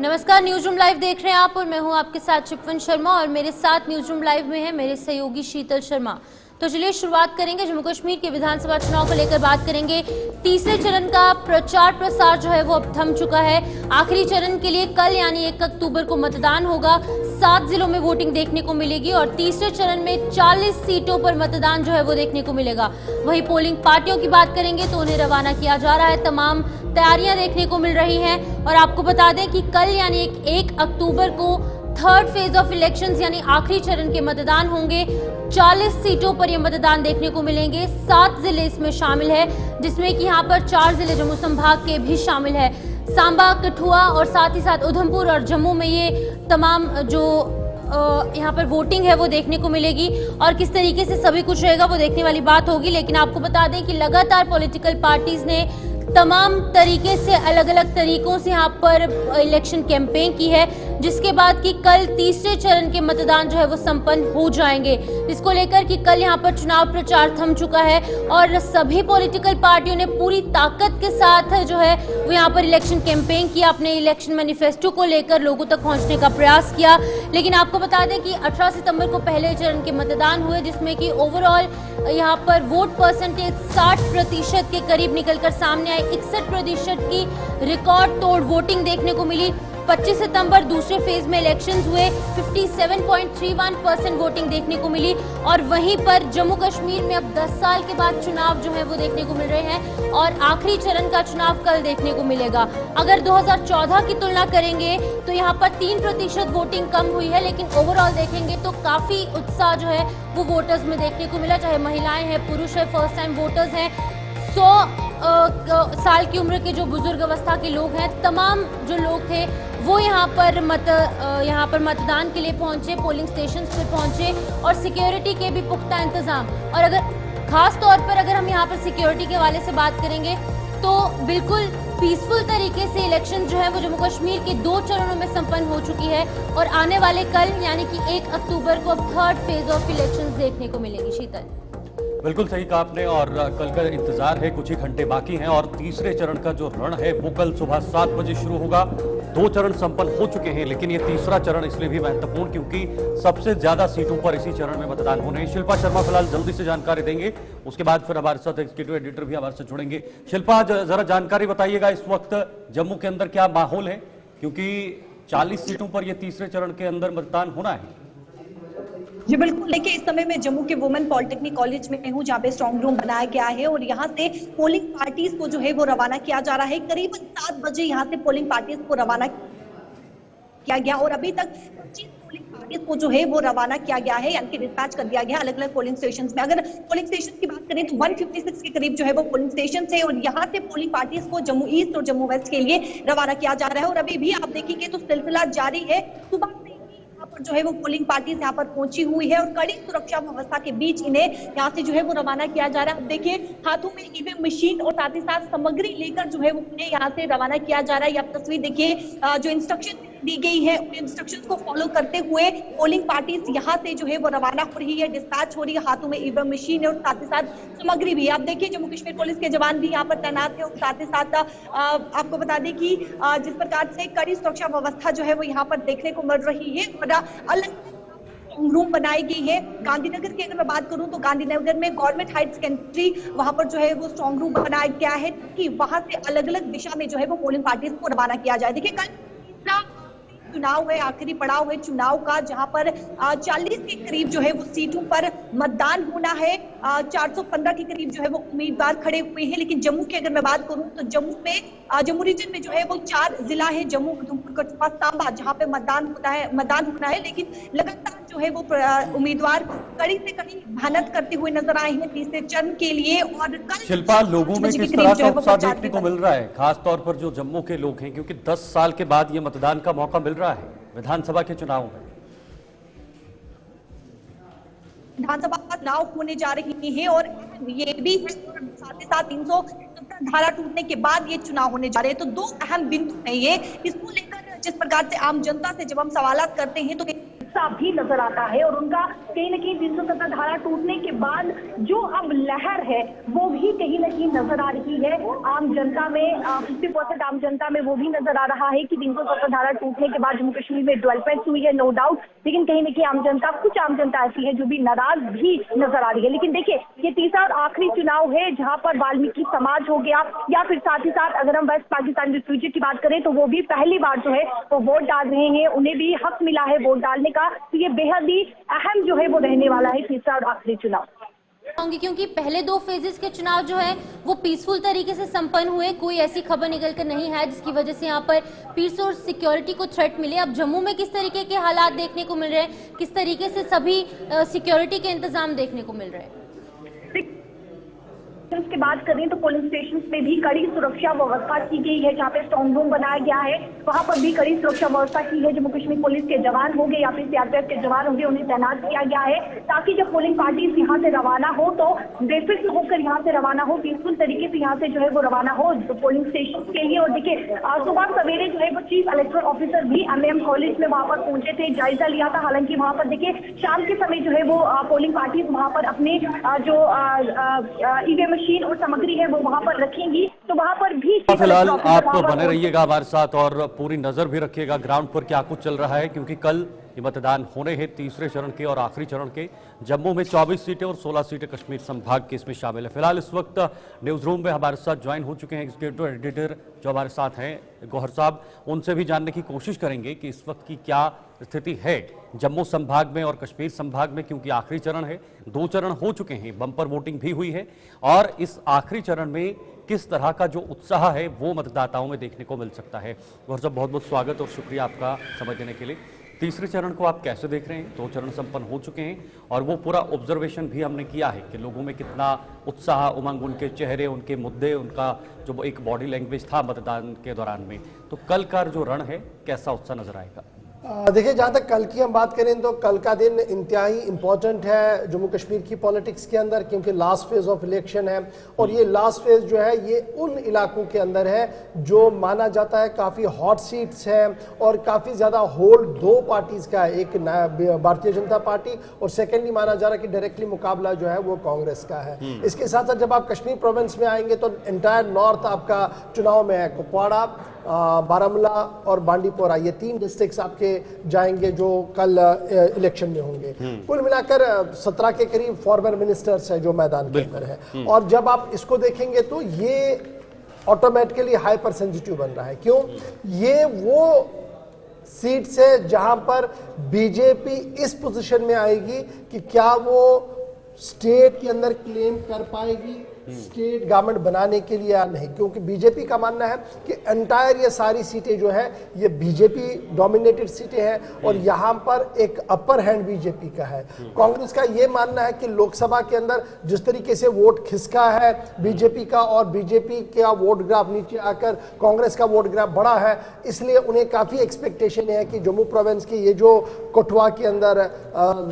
नमस्कार, news room live देख रहे हैं आप और मैं हूं आपके साथ शिपवन शर्मा और मेरे साथ न्यूज रूम लाइव में है मेरे सहयोगी शीतल शर्मा। तो चलिए शुरुआत करेंगे जम्मू कश्मीर के विधानसभा चुनाव को लेकर बात करेंगे। तीसरे चरण का प्रचार प्रसार जो है वो अब थम चुका है। आखिरी चरण के लिए कल यानी 1 अक्टूबर को मतदान होगा। 7 जिलों में वोटिंग देखने को मिलेगी और तीसरे चरण में 40 सीटों पर मतदान जो है वो देखने को मिलेगा। वहीं पोलिंग पार्टियों की बात करेंगे तो उन्हें रवाना किया जा रहा है। तमाम तैयारियां देखने को मिल रही हैं और आपको बता दें कि कल यानी 1 अक्टूबर को थर्ड फेज ऑफ इलेक्शंस यानी आखिरी चरण के मतदान होंगे। 40 सीटों पर ये मतदान देखने को मिलेंगे। 7 जिले इसमें शामिल है, जिसमें कि यहाँ पर 4 जिले जम्मू संभाग के भी शामिल है। सांबा, कठुआ और साथ ही साथ उधमपुर और जम्मू में ये तमाम जो यहाँ पर वोटिंग है वो देखने को मिलेगी और किस तरीके से सभी कुछ रहेगा वो देखने वाली बात होगी। लेकिन आपको बता दें कि लगातार पॉलिटिकल पार्टीज ने तमाम तरीके से अलग अलग तरीकों से यहाँ पर इलेक्शन कैंपेन की है, जिसके बाद कि कल तीसरे चरण के मतदान जो है वो संपन्न हो जाएंगे। इसको लेकर कि कल यहाँ पर चुनाव प्रचार थम चुका है और सभी पॉलिटिकल पार्टियों ने पूरी ताकत के साथ जो है वो यहाँ पर इलेक्शन कैंपेन किया, अपने इलेक्शन मैनिफेस्टो को लेकर लोगों तक पहुँचने का प्रयास किया। लेकिन आपको बता दें कि 18 सितंबर को पहले चरण के मतदान हुए, जिसमें कि ओवरऑल यहाँ पर वोट परसेंटेज 60% के करीब निकलकर सामने आए। 61% की रिकॉर्ड तोड़ वोटिंग देखने को मिली। 25 सितंबर दूसरे फेज में इलेक्शंस हुए, 57.31% वोटिंग देखने को मिली। और वहीं पर जम्मू कश्मीर में अब 10 साल के बाद चुनाव जो है वो देखने को मिल रहे हैं और आखिरी चरण का चुनाव कल देखने को मिलेगा। अगर 2014 की तुलना करेंगे तो यहाँ पर 3% वोटिंग कम हुई है, लेकिन ओवरऑल देखेंगे तो काफी उत्साह जो है वो वोटर्स में देखने को मिला, चाहे महिलाएं हैं, पुरुष है, फर्स्ट टाइम वोटर्स हैं, 100 साल की उम्र के जो बुजुर्ग अवस्था के लोग हैं, तमाम जो लोग थे वो यहाँ पर मतदान के लिए पहुंचे, पोलिंग स्टेशन पर पहुंचे और सिक्योरिटी के भी पुख्ता इंतजाम। और अगर खास तौर पर अगर हम यहाँ पर सिक्योरिटी के हवाले से बात करेंगे तो बिल्कुल पीसफुल तरीके से इलेक्शन जो है वो जम्मू कश्मीर के 2 चरणों में संपन्न हो चुकी है और आने वाले कल यानी कि 1 अक्टूबर को अब थर्ड फेज ऑफ इलेक्शन देखने को मिलेगी। शीतल, बिल्कुल सही कहा आपने और कल का इंतजार है, कुछ ही घंटे बाकी हैं और तीसरे चरण का जो रण है वो कल सुबह 7 बजे शुरू होगा। 2 चरण संपन्न हो चुके हैं, लेकिन ये तीसरा चरण इसलिए भी महत्वपूर्ण क्योंकि सबसे ज्यादा सीटों पर इसी चरण में मतदान होने हैं। शिल्पा शर्मा फिलहाल जल्दी से जानकारी देंगे, उसके बाद फिर हमारे साथ एग्जीक्यूटिव एडिटर भी हमारे साथ जुड़ेंगे। शिल्पा, जरा जानकारी बताइएगा इस वक्त जम्मू के अंदर क्या माहौल है, क्योंकि 40 सीटों पर यह तीसरे चरण के अंदर मतदान होना है। जी बिल्कुल, देखिए इस समय मैं जम्मू के वुमेन पॉलिटेक्निक कॉलेज में हूँ, जहाँ पे स्ट्रॉन्ग रूम बनाया गया है और यहाँ से पोलिंग पार्टीज को जो है वो रवाना किया जा रहा है। करीबन 7 बजे यहाँ से पोलिंग पार्टीज को रवाना किया गया और अभी तक 25 पोलिंग पार्टीज को जो है वो रवाना किया गया है, यानी कि डिस्पैच कर दिया गया अलग अलग पोलिंग स्टेशन में। अगर पोलिंग स्टेशन की बात करें तो 156 के करीब जो है वो पोलिंग स्टेशन है और यहाँ से पोलिंग पार्टीज को जम्मू ईस्ट और जम्मू वेस्ट के लिए रवाना किया जा रहा है। और अभी भी आप देखेंगे तो सिलसिला जारी है, सुबह जो है वो पोलिंग पार्टी यहाँ पर पहुंची हुई है और कड़ी सुरक्षा व्यवस्था के बीच इन्हें यहाँ से जो है वो रवाना किया जा रहा है। अब देखिए हाथों में ईवीएम मशीन और साथ ही साथ सामग्री लेकर जो है वो उन्हें यहाँ से रवाना किया जा रहा है। अब तस्वीर देखिए, जो इंस्ट्रक्शन दी गई है उन इंस्ट्रक्शंस को फॉलो करते हुए पोलिंग पार्टीज यहाँ से जो है वो रवाना हो रही है, डिस्पैच हो रही है। हाथों में ईवीएम मशीन है और साथ ही साथ सामग्री भी। आप देखिए जम्मू कश्मीर पुलिस के जवान भी यहाँ पर तैनात है और साथ ही साथ आपको बता दें कि जिस प्रकार से कड़ी सुरक्षा व्यवस्था जो है वो यहाँ पर देखने को मिल रही है और अलग रूम बनाई गई है। गांधीनगर की अगर मैं बात करूं तो गांधीनगर में गवर्नमेंट हाई सेकेंडरी वहां पर जो है वो स्ट्रॉन्ग रूम बनाया गया है कि वहां से अलग अलग दिशा में जो है वो पोलिंग पार्टीज को रवाना किया जाए। देखिए कल तीसरा चुनाव है, आखिरी पड़ाव है चुनाव का, जहां पर 40 के करीब जो है वो सीटों पर मतदान होना है। 415 के करीब जो है वो उम्मीदवार खड़े हुए हैं। लेकिन जम्मू की अगर मैं बात करूं तो जम्मू रीजन में जो है वो 4 जिला है, जम्मू, उधमपुर, कठुआ, सांबा, जहां पे मतदान होना है। लेकिन लगातार जो है वो उम्मीदवार कड़ी से कड़ी मेहनत करते हुए नजर आए हैं तीसरे चरण के लिए। और कल शिल्पा, लोगों में किस तरह का उत्साह देखने को मिल रहा है, खास तौर पर जो जम्मू के लोग हैं, क्योंकि 10 साल के बाद ये मतदान का मौका मिल रहा है विधानसभा के चुनाव में। विधानसभा चुनाव होने जा रही है और ये भी साथ ही साथ 370 धारा टूटने के बाद ये चुनाव होने जा रहे हैं। तो 2 अहम बिंदु है ये, इसको लेकर जिस प्रकार से आम जनता से जब हम सवाल करते हैं तो गुस्सा भी नजर आता है और उनका कहीं न कहीं 370 धारा टूटने के बाद जो अब लहर है वो भी कहीं न कहीं नजर आ रही है आम जनता में। 50% आम जनता में वो भी नजर आ रहा है कि 370 धारा टूटने के बाद जम्मू कश्मीर में डेवलपमेंट हुई है, नो डाउट, लेकिन कहीं न कहीं आम जनता, कुछ आम जनता ऐसी है जो भी नाराज भी नजर आ रही है। लेकिन देखिए, ये तीसरा और आखिरी चुनाव है जहां पर वाल्मीकि समाज हो गया या फिर साथ ही साथ अगर हम वेस्ट पाकिस्तान रिफ्यूजी की बात करें तो वो भी पहली बार जो है वो वोट डाल रहे हैं, उन्हें भी हक मिला है वोट डालने का। तो ये बेहद ही अहम जो है वो रहने वाला है तीसरा और आखिरी चुनाव, क्योंकि पहले 2 फेजेस के चुनाव जो है वो पीसफुल तरीके से संपन्न हुए, कोई ऐसी खबर निकल कर नहीं है जिसकी वजह से यहाँ पर पीस और सिक्योरिटी को थ्रेट मिले। अब जम्मू में किस तरीके के हालात देखने को मिल रहे हैं, किस तरीके से सभी सिक्योरिटी के इंतजाम देखने को मिल रहे हैं? की बात करें तो पोलिंग स्टेशन में भी कड़ी सुरक्षा व्यवस्था की गई है। जहाँ पे स्ट्रॉन्ग रूम बनाया गया है वहां पर भी कड़ी सुरक्षा व्यवस्था की है। जम्मू कश्मीर पुलिस के जवान होंगे या फिर सीआरपीएफ के जवान होंगे, उन्हें तैनात किया गया है ताकि जब पोलिंग पार्टीज यहाँ से रवाना हो तो बेफिक्र होकर यहाँ से रवाना हो, पीसफुल तरीके से यहाँ से जो है वो रवाना हो पोलिंग स्टेशन के लिए। और देखिए, सुबह सवेरे जो है वो चीफ इलेक्टोरल ऑफिसर भी एमएम कॉलेज में वहां पर पहुंचे थे, जायजा लिया था। हालांकि वहां पर देखिए शाम के समय जो है वो पोलिंग पार्टीज वहां पर अपने जो ईवीएम मशीन और सामग्री है वो वहां पर रखेंगी, तो वहां पर भी फिलहाल आप बने रहिएगा हमारे साथ और पूरी नजर भी रखिएगा ग्राउंड पर क्या कुछ चल रहा है, क्योंकि कल ये मतदान होने हैं तीसरे चरण के और आखिरी चरण के। जम्मू में 24 सीटें और 16 सीटें कश्मीर संभाग के इसमें शामिल है। फिलहाल इस वक्त न्यूज रूम में हमारे साथ ज्वाइन हो चुके हैं एग्जीक्यूटिव एडिटर जो हमारे साथ हैं गौहर साहब, उनसे भी जानने की कोशिश करेंगे कि इस वक्त की क्या स्थिति है जम्मू संभाग में और कश्मीर संभाग में, क्योंकि आखिरी चरण है, 2 चरण हो चुके हैं, बम्पर वोटिंग भी हुई है और इस आखिरी चरण में किस तरह का जो उत्साह है वो मतदाताओं में देखने को मिल सकता है। गौहर साहब, बहुत बहुत स्वागत और शुक्रिया आपका समय देने के लिए। तीसरे चरण को आप कैसे देख रहे हैं? 2 चरण संपन्न हो चुके हैं और वो पूरा ऑब्जर्वेशन भी हमने किया है कि लोगों में कितना उत्साह, उमंग, उनके चेहरे, उनके मुद्दे, उनका जो एक बॉडी लैंग्वेज था मतदान के दौरान में। तो कल का जो रण है कैसा उत्साह नजर आएगा? देखिए, जहाँ तक कल की हम बात करें तो कल का दिन इंतहाई इम्पोर्टेंट है जम्मू कश्मीर की पॉलिटिक्स के अंदर, क्योंकि लास्ट फेज ऑफ इलेक्शन है और ये लास्ट फेज जो है ये उन इलाकों के अंदर है जो माना जाता है काफ़ी हॉट सीट्स हैं और काफ़ी ज़्यादा होल्ड 2 पार्टीज़ का है, एक भारतीय जनता पार्टी और सेकेंडली माना जा रहा है कि डायरेक्टली मुकाबला जो है वो कांग्रेस का है। इसके साथ साथ जब आप कश्मीर प्रोविंस में आएंगे तो एंटायर नॉर्थ आपका चुनाव में है, कुपवाड़ा, बारामूला और बांडीपोरा, ये 3 डिस्ट्रिक्ट्स आपके जाएंगे जो कल इलेक्शन में होंगे। कुल मिलाकर 17 के करीब फॉर्मर मिनिस्टर्स है जो मैदान के अंदर है और जब आप इसको देखेंगे तो ये ऑटोमेटिकली हाइपर सेंसिटिव बन रहा है। क्यों? ये वो सीट्स है जहां पर बीजेपी इस पोजीशन में आएगी कि क्या वो स्टेट के अंदर क्लेम कर पाएगी स्टेट गवर्नमेंट बनाने के लिए या नहीं, क्योंकि बीजेपी का मानना है कि एंटायर ये सारी सीटें जो है ये बीजेपी डोमिनेटेड सीटें हैं और यहाँ पर एक अपर हैंड बीजेपी का है। कांग्रेस का ये मानना है कि लोकसभा के अंदर जिस तरीके से वोट खिसका है बीजेपी का और बीजेपी का वोट ग्राफ नीचे आकर कांग्रेस का वोट ग्राफ बढ़ा है, इसलिए उन्हें काफी एक्सपेक्टेशन है कि जम्मू प्रोविंस की ये जो कठुआ के अंदर,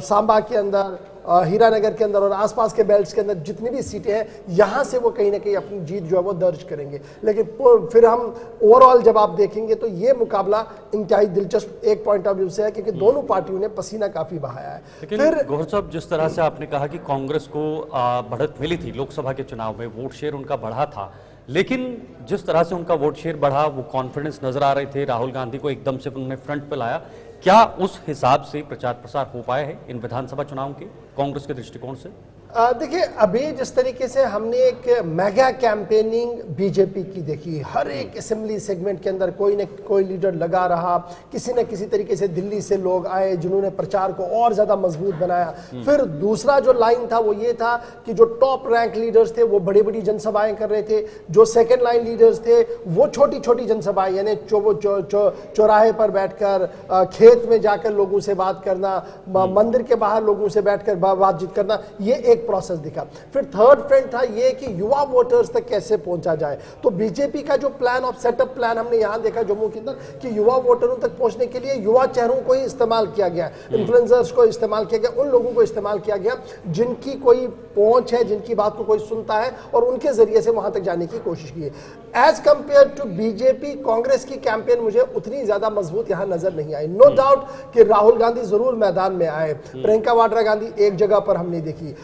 सांबा के अंदर, हीरानगर के अंदर और आसपास के बेल्ट्स के अंदर जितनी भी सीटें हैं यहां से वो कहीं ना कहीं अपनी जीत जो है वो दर्ज करेंगे। लेकिन फिर हम ओवरऑल जब आप देखेंगे तो ये मुकाबला इंतहाई दिलचस्प एक पॉइंट ऑफ व्यू से है, क्योंकि दोनों पार्टियों ने पसीना काफी बहाया है। फिर गौहर साहब, जिस तरह से आपने कहा कि कांग्रेस को बढ़त मिली थी लोकसभा के चुनाव में, वोट शेयर उनका बढ़ा था, लेकिन जिस तरह से उनका वोट शेयर बढ़ा वो कॉन्फिडेंस नजर आ रहे थे, राहुल गांधी को एकदम से उन्होंने फ्रंट पे लाया, क्या उस हिसाब से प्रचार प्रसार हो पाए हैं इन विधानसभा चुनाव के कांग्रेस के दृष्टिकोण से? देखिए, अभी जिस तरीके से हमने एक मेगा कैंपेनिंग बीजेपी की देखी, हर एक असेंबली सेगमेंट के अंदर कोई न कोई लीडर लगा रहा, किसी न किसी तरीके से दिल्ली से लोग आए जिन्होंने प्रचार को और ज्यादा मजबूत बनाया। फिर दूसरा जो लाइन था वो ये था कि जो टॉप रैंक लीडर्स थे वो बड़ी बड़ी जनसभाएं कर रहे थे, जो सेकेंड लाइन लीडर्स थे वो छोटी छोटी जनसभाएं, यानी चौराहे पर बैठकर, खेत में जाकर लोगों से बात करना, मंदिर के बाहर लोगों से बैठकर बातचीत करना, ये एक एक प्रोसेस दिखा। फिर थर्ड फ्रंट था ये कि युवा वोटर्स तक कैसे पहुंचा जाए। तो बीजेपी का जो प्लान ऑफ सेटअप प्लान हमने यहां देखा जम्मू के अंदर कि युवा वोटरों तक पहुंचने के लिए युवा चेहरों को ही इस्तेमाल किया गया, इन्फ्लुएंसर्स को इस्तेमाल किया गया, उन लोगों को इस्तेमाल किया गया जिनकी कोई पहुंच है, जिनकी बात को कोई सुनता है, और उनके जरिए से वहां तक जाने की कोशिश की है। As compare to BJP, Congress की कैंपेन मुझे उतनी ज्यादा मजबूत यहां नजर नहीं आई। नो डाउट कि राहुल गांधी जरूर मैदान में आए, प्रियंका वाड्रा गांधी एक जगह पर हमने देखी,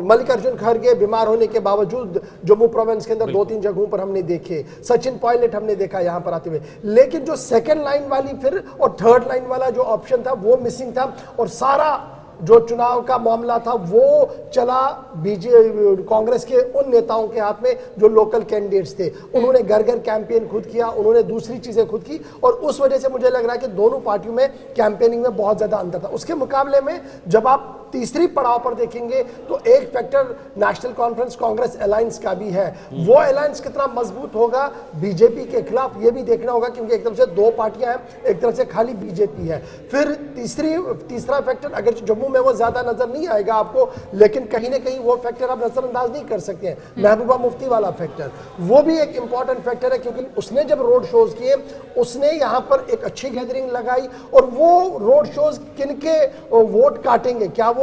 मल्लिकार्जुन खड़गे बीमार होने के बावजूद जम्मू प्रोविंस के अंदर 2-3 जगहों पर हमने देखे, सचिन पायलट हमने देखा यहां पर आते हुए। लेकिन जो सेकंड लाइन वाली फिर और थर्ड लाइन वाला जो ऑप्शन था वो मिसिंग था, और सारा जो चुनाव का मामला था वो चला कांग्रेस के उन नेताओं के हाथ में जो लोकल कैंडिडेट्स थे। उन्होंने घर घर कैंपेन खुद किया, उन्होंने दूसरी चीजें खुद की, और उस वजह से मुझे लग रहा है कि दोनों पार्टियों में कैंपेनिंग में बहुत ज्यादा अंतर था। उसके मुकाबले में जब आप तीसरी पड़ाव पर देखेंगे तो एक factor national conference Congress alliance का भी है। वो अलायंस कितना मजबूत होगा बीजेपी के खिलाफ ये भी देखना होगा, क्योंकि एक तरफ से दो पार्टियां हैं, एक तरफ से खाली बीजेपी है। फिर तीसरा फैक्टर, अगर जम्मू में वो ज्यादा नजर नहीं आएगा आपको, लेकिन कहीं ना कहीं वो फैक्टर आप नजरअंदाज नहीं कर सकते हैं, महबूबा मुफ्ती वाला फैक्टर, वो भी एक इंपॉर्टेंट फैक्टर है, क्योंकि उसने जब रोड शोज किए उसने यहां पर एक अच्छी गैदरिंग लगाई, और वो रोड शोज किनके वोट काटेंगे, क्या वो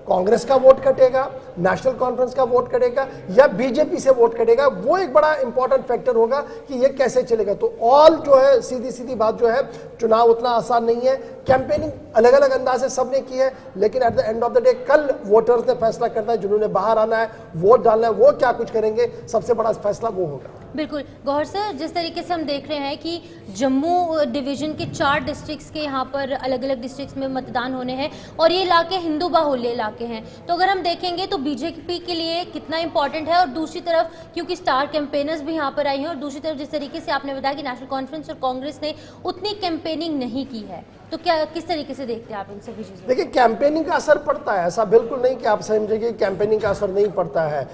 कांग्रेस का वोट कटेगा, नेशनल कॉन्फ्रेंस का वोट कटेगा, या बीजेपी से वोट कटेगा, वो एक बड़ा इंपॉर्टेंट फैक्टर होगा कि ये कैसे चलेगा। तो ऑल जो है सीधी सीधी बात जो है, चुनाव उतना आसान नहीं है, कैंपेनिंग अलग अलग अंदाज से सबने की है, लेकिन at the end of the day कल वोटर्स ने फैसला करना है, जिन्होंने बाहर आना है, वोट डालना है, वो क्या कुछ करेंगे, सबसे बड़ा फैसला वो होगा। बिल्कुल गौहर सर, जिस तरीके से हम देख रहे हैं कि जम्मू डिवीजन के 4 डिस्ट्रिक्ट्स के यहाँ पर अलग अलग डिस्ट्रिक्ट्स में मतदान होने हैं, और ये इलाके हिंदू बाहुल्य इलाके हैं, तो अगर हम देखेंगे तो बीजेपी के लिए कितना इंपॉर्टेंट है, और दूसरी तरफ क्योंकि स्टार कैंपेनर्स भी यहाँ पर आई हैं, और दूसरी तरफ जिस तरीके से आपने बताया कि नेशनल कॉन्फ्रेंस और कांग्रेस ने उतनी कैंपेनिंग नहीं की है, तो क्या किस तरीके से देखते हैं आप इन सभी चीज़ों? देखिए, कैंपेनिंग का असर पड़ता है, ऐसा बिल्कुल नहीं कि आप समझेंगे कैंपेनिंग का असर नहीं पड़ता है।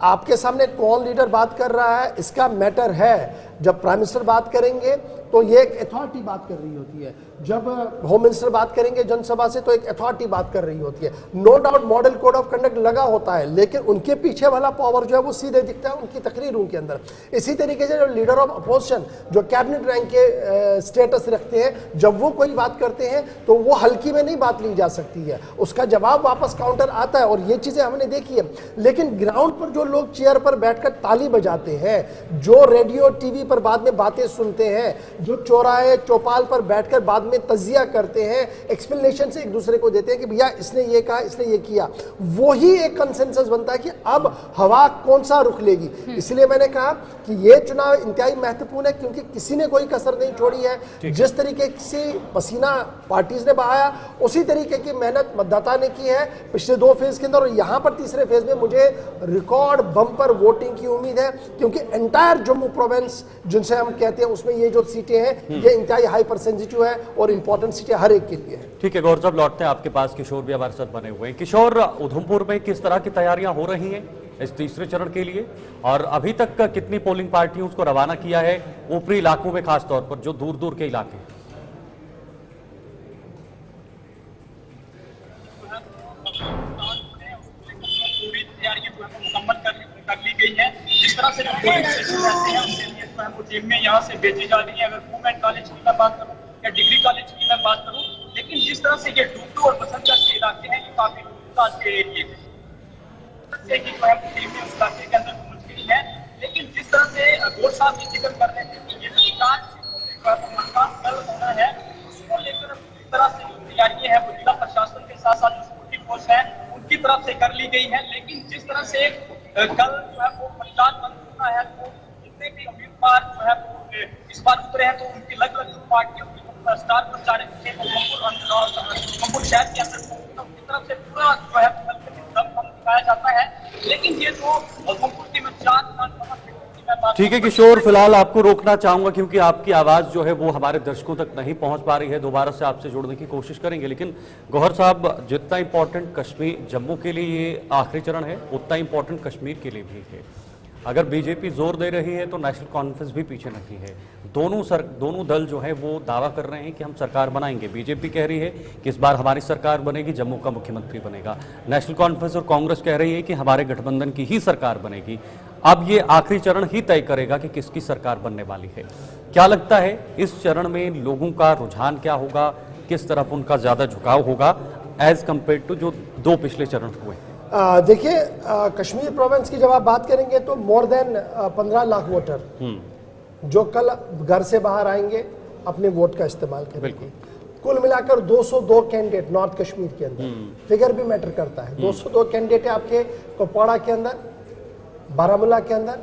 आपके सामने कौन लीडर बात कर रहा है इसका मैटर है। जब प्राइम मिनिस्टर बात करेंगे तो ये एक अथॉरिटी बात कर रही होती है, जब होम मिनिस्टर बात करेंगे जनसभा से तो एक अथॉरिटी बात कर रही होती है। No doubt model code of conduct लगा होता है, लेकिन उनके पीछे वाला पावर जो है वो सीधे दिखता है उनकी तकरीरों के अंदर। इसी तरीके से जो लीडर ऑफ अपोजिशन जो कैबिनेट रैंक के स्टेटस रखते हैं, जब वो कोई बात करते हैं तो वो हल्की में नहीं बात ली जा सकती है, उसका जवाब वापस काउंटर आता है, और ये चीजें हमने देखी है। लेकिन ग्राउंड पर जो लोग चेयर पर बैठकर ताली बजाते हैं, जो रेडियो टीवी पर बाद में बातें सुनते हैं, जो चौराहे चौपाल पर बैठकर बाद में तजिया करते हैं, एक्सप्लेनेशन से एक दूसरे को देते हैं कि भैया इसने ये कहा, इसने ये किया, वही एक कंसेंसस बनता है कि अब हवा कौन सा रुख लेगी। इसलिए मैंने कहा कि ये चुनाव इंतहाई महत्वपूर्ण है, क्योंकि किसी ने कोई कसर नहीं छोड़ी है। जिस तरीके से पसीना पार्टीज ने बहाया, उसी तरीके की मेहनत मतदाता ने की है पिछले 2 फेज के अंदर, और यहां पर तीसरे फेज में मुझे रिकॉर्ड बम्पर वोटिंग की उम्मीद है, क्योंकि एंटायर जम्मू प्रोविंस जिनसे हम कहते हैं उसमें ये जो सीटें हैं ये इंतहाई हाइपर सेंसिटिव है और इंपॉर्टेंट सीटें हर एक के लिए है। ठीक है गौर साहब, लौटते हैं आपके पास। किशोर भी हमारे साथ बने हुए हैं। किशोर, उधमपुर में किस तरह की तैयारियां हो रही हैं इस तीसरे चरण के लिए, और अभी तक कितनी पोलिंग पार्टियों को रवाना किया है ऊपरी इलाकों में, खासतौर पर जो दूर दूर के इलाके हैं? जिस तरह से पोलिंग स्टेशन रहते हैं उसके लिए जो है वो टीम में यहाँ से भेजी जा रही है। अगर वुमेन कॉलेज की मैं बात करूँ या डिग्री कॉलेज की मैं बात करूँ, लेकिन जिस तरह से ये डूडू और बसंतगढ़ के इलाके हैं ये काफी दूर के एरिए में जो है टीम में उस इलाके के अंदर पहुंच गई है। लेकिन जिस तरह से गौर साहब ये जिक्र कर रहे थे कि ये मतदान कल होना है, उसको लेकर जिस तरह से तैयारियां हैं वो जिला प्रशासन के साथ साथ जो सिक्योरिटी फोर्स है उनकी तरफ से कर ली गई है। लेकिन जिस तरह से कल जो है वो मतदान बंद होना है, तो जितने भी उम्मीदवार जो है वो इस बार उतरे हैं तो उनकी अलग अलग पार्टियों की स्टार प्रचारक थे उधमपुर शहर के अंदर उनकी तरफ से पूरा जो है दिखाया जाता है। लेकिन ये जो उधमपुर की में 4 ठीक है किशोर, फिलहाल आपको रोकना चाहूंगा क्योंकि आपकी आवाज जो है वो हमारे दर्शकों तक नहीं पहुंच पा रही है। दोबारा से आपसे जोड़ने की कोशिश करेंगे, लेकिन गौहर साहब, जितना इंपॉर्टेंट कश्मीर जम्मू के लिए ये आखिरी चरण है, उतना इंपॉर्टेंट कश्मीर के लिए भी है। अगर बीजेपी जोर दे रही है तो नेशनल कॉन्फ्रेंस भी पीछे नहीं है। दोनों दल जो है वो दावा कर रहे हैं कि हम सरकार बनाएंगे। बीजेपी कह रही है कि इस बार हमारी सरकार बनेगी, जम्मू का मुख्यमंत्री बनेगा। नेशनल कॉन्फ्रेंस और कांग्रेस कह रही है कि हमारे गठबंधन की ही सरकार बनेगी। अब ये आखिरी चरण ही तय करेगा कि किसकी सरकार बनने वाली है। क्या लगता है इस चरण में लोगों का रुझान क्या होगा, किस तरफ उनका ज्यादा झुकाव होगा एज कंपेयर टू जो दो पिछले चरण हुए? देखिए, कश्मीर प्रोविंस की जब आप बात करेंगे तो मोर देन 15 लाख वोटर जो कल घर से बाहर आएंगे अपने वोट का इस्तेमाल करेंगे। कुल मिलाकर 202 कैंडिडेट नॉर्थ कश्मीर के अंदर, फिगर भी मैटर करता है। 202 कैंडिडेट है आपके कुपवाड़ा के अंदर, बारामूला के अंदर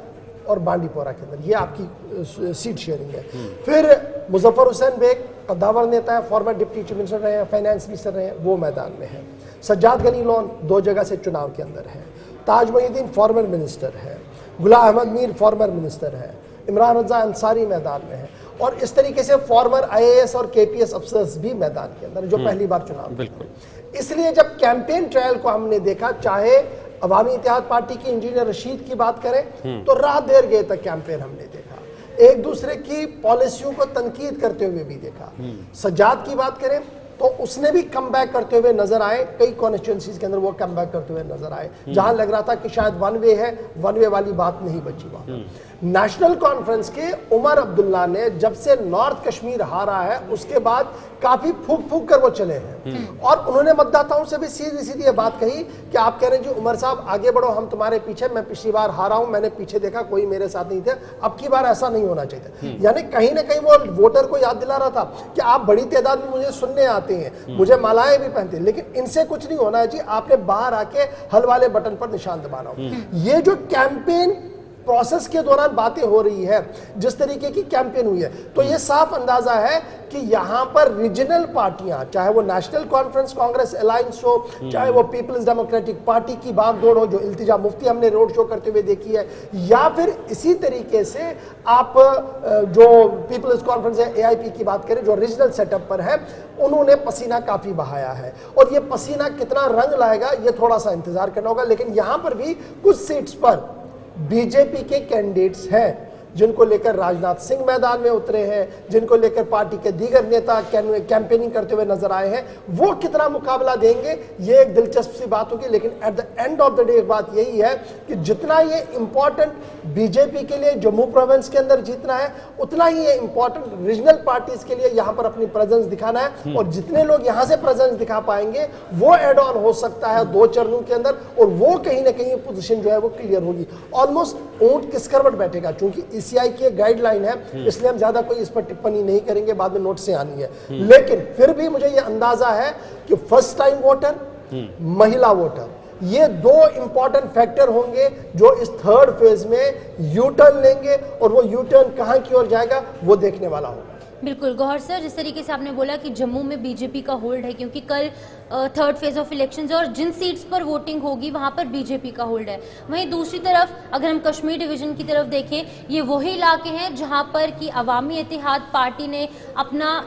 और बांडीपोरा के अंदर। ये आपकी सीट शेयरिंग है। फिर मुजफ्फर हुसैन बेग कद्दावर नेता है, फॉर्मर डिप्टी चीफ मिनिस्टर रहे हैं, फाइनेंस मिनिस्टर रहे हैं, वो मैदान में है। सज्जाद गनी लोन 2 जगह से चुनाव के अंदर है। ताज मोहिउद्दीन फॉर्मर मिनिस्टर है, गुलाम अहमद मीर फॉर्मर मिनिस्टर है, इमरान रजा अंसारी मैदान में है और इस तरीके से फॉर्मर IAS और KPS अफसर्स भी मैदान के अंदर जो पहली बार चुनाव। बिल्कुल। इसलिए जब कैंपेन ट्रायल को हमने देखा, चाहे अवामी इत्तेहाद पार्टी की इंजीनियर रशीद की बात करें तो रात देर गए तक कैंपेन हमने देखा, एक दूसरे की पॉलिसियों को तनकीद करते हुए भी देखा। सज्जाद की बात करें तो उसने भी कम बैक करते हुए नजर आए, कई कॉन्स्टिट्यूएंसीज के अंदर वो कम बैक करते हुए नजर आए जहां लग रहा था कि शायद वन वे है, वन वे वाली बात नहीं बची वहां। नेशनल कॉन्फ्रेंस के उमर अब्दुल्ला ने जब से नॉर्थ कश्मीर हारा है उसके बाद काफी फूक फूक कर वो चले हैं और उन्होंने मतदाताओं से भी सीधी सीधी ये बात कही कि आप कह रहे हैं जी उमर साहब आगे बढ़ो, हम तुम्हारे पीछे, मैं पिछली बार हारा हूं, मैंने पीछे देखा कोई मेरे साथ नहीं थे, अब की बार ऐसा नहीं होना चाहिए। यानी कहीं ना कहीं वो वोटर को याद दिला रहा था कि आप बड़ी तादाद में मुझे सुनने आते हैं, मुझे मालाएं भी पहनते हैं, लेकिन इनसे कुछ नहीं होना है जी, आपने बाहर आके हल वाले बटन पर निशान दबाना हो। ये जो कैंपेन प्रोसेस के दौरान बातें हो रही है, जिस तरीके की कैंपेन हुई है, तो ये साफ अंदाजा है कि यहां पर रीजनल पार्टियां, चाहे वो नेशनल कॉन्फ्रेंस कांग्रेस अलायंस हो, चाहे वो पीपल्स डेमोक्रेटिक पार्टी की बागडोर हो जो इल्तिजा मुफ्ती हमने रोड शो करते हुए देखी है, या फिर इसी तरीके से आप जो पीपल्स कॉन्फ्रेंस है AIP की बात करें जो रीजनल सेटअप पर है, उन्होंने पसीना काफी बहाया है और ये पसीना कितना रंग लाएगा ये थोड़ा सा इंतजार करना होगा। लेकिन यहां पर भी कुछ सीट्स पर बीजेपी के कैंडिडेट्स हैं जिनको लेकर राजनाथ सिंह मैदान में उतरे हैं, जिनको लेकर पार्टी के दीगर नेता कैंपेनिंग करते हुए नजर आए हैं। वो कितना मुकाबला देंगे ये एक दिलचस्प सी बात होगी, लेकिन at the end of the day एक बात यही है कि जितना ये इंपॉर्टेंट बीजेपी के लिए जम्मू प्रोविंस के अंदर जीतना है, उतना ही ये इंपॉर्टेंट रीजनल पार्टीज के लिए यहां पर अपनी प्रेजेंस दिखाना है और जितने लोग यहां से प्रेजेंस दिखा पाएंगे वो एड ऑन हो सकता है 2 चरणों के अंदर और वो कहीं ना कहीं पोजीशन जो है वो क्लियर होगी। ऑलमोस्ट ऊंट किस करवट बैठेगा, क्योंकि ECI की गाइडलाइन है इसलिए हम ज्यादा कोई इस पर टिप्पणी नहीं करेंगे, बाद में नोट से आनी है। लेकिन फिर भी मुझे यह अंदाजा है कि फर्स्ट टाइम वोटर, महिला वोटर, ये 2 इंपॉर्टेंट फैक्टर होंगे जो इस थर्ड फेज में यू टर्न लेंगे और वो यू टर्न कहां की ओर जाएगा वो देखने वाला होगा। बिल्कुल गौहर सर, जिस तरीके से आपने बोला कि जम्मू में बीजेपी का होल्ड है क्योंकि कल थर्ड फेज ऑफ इलेक्शंस और जिन सीट्स पर वोटिंग होगी वहां पर बीजेपी का होल्ड है, वहीं दूसरी तरफ अगर हम कश्मीर डिवीजन की तरफ देखें, ये वही इलाके हैं जहां पर कि अवामी इत्तेहाद पार्टी ने अपना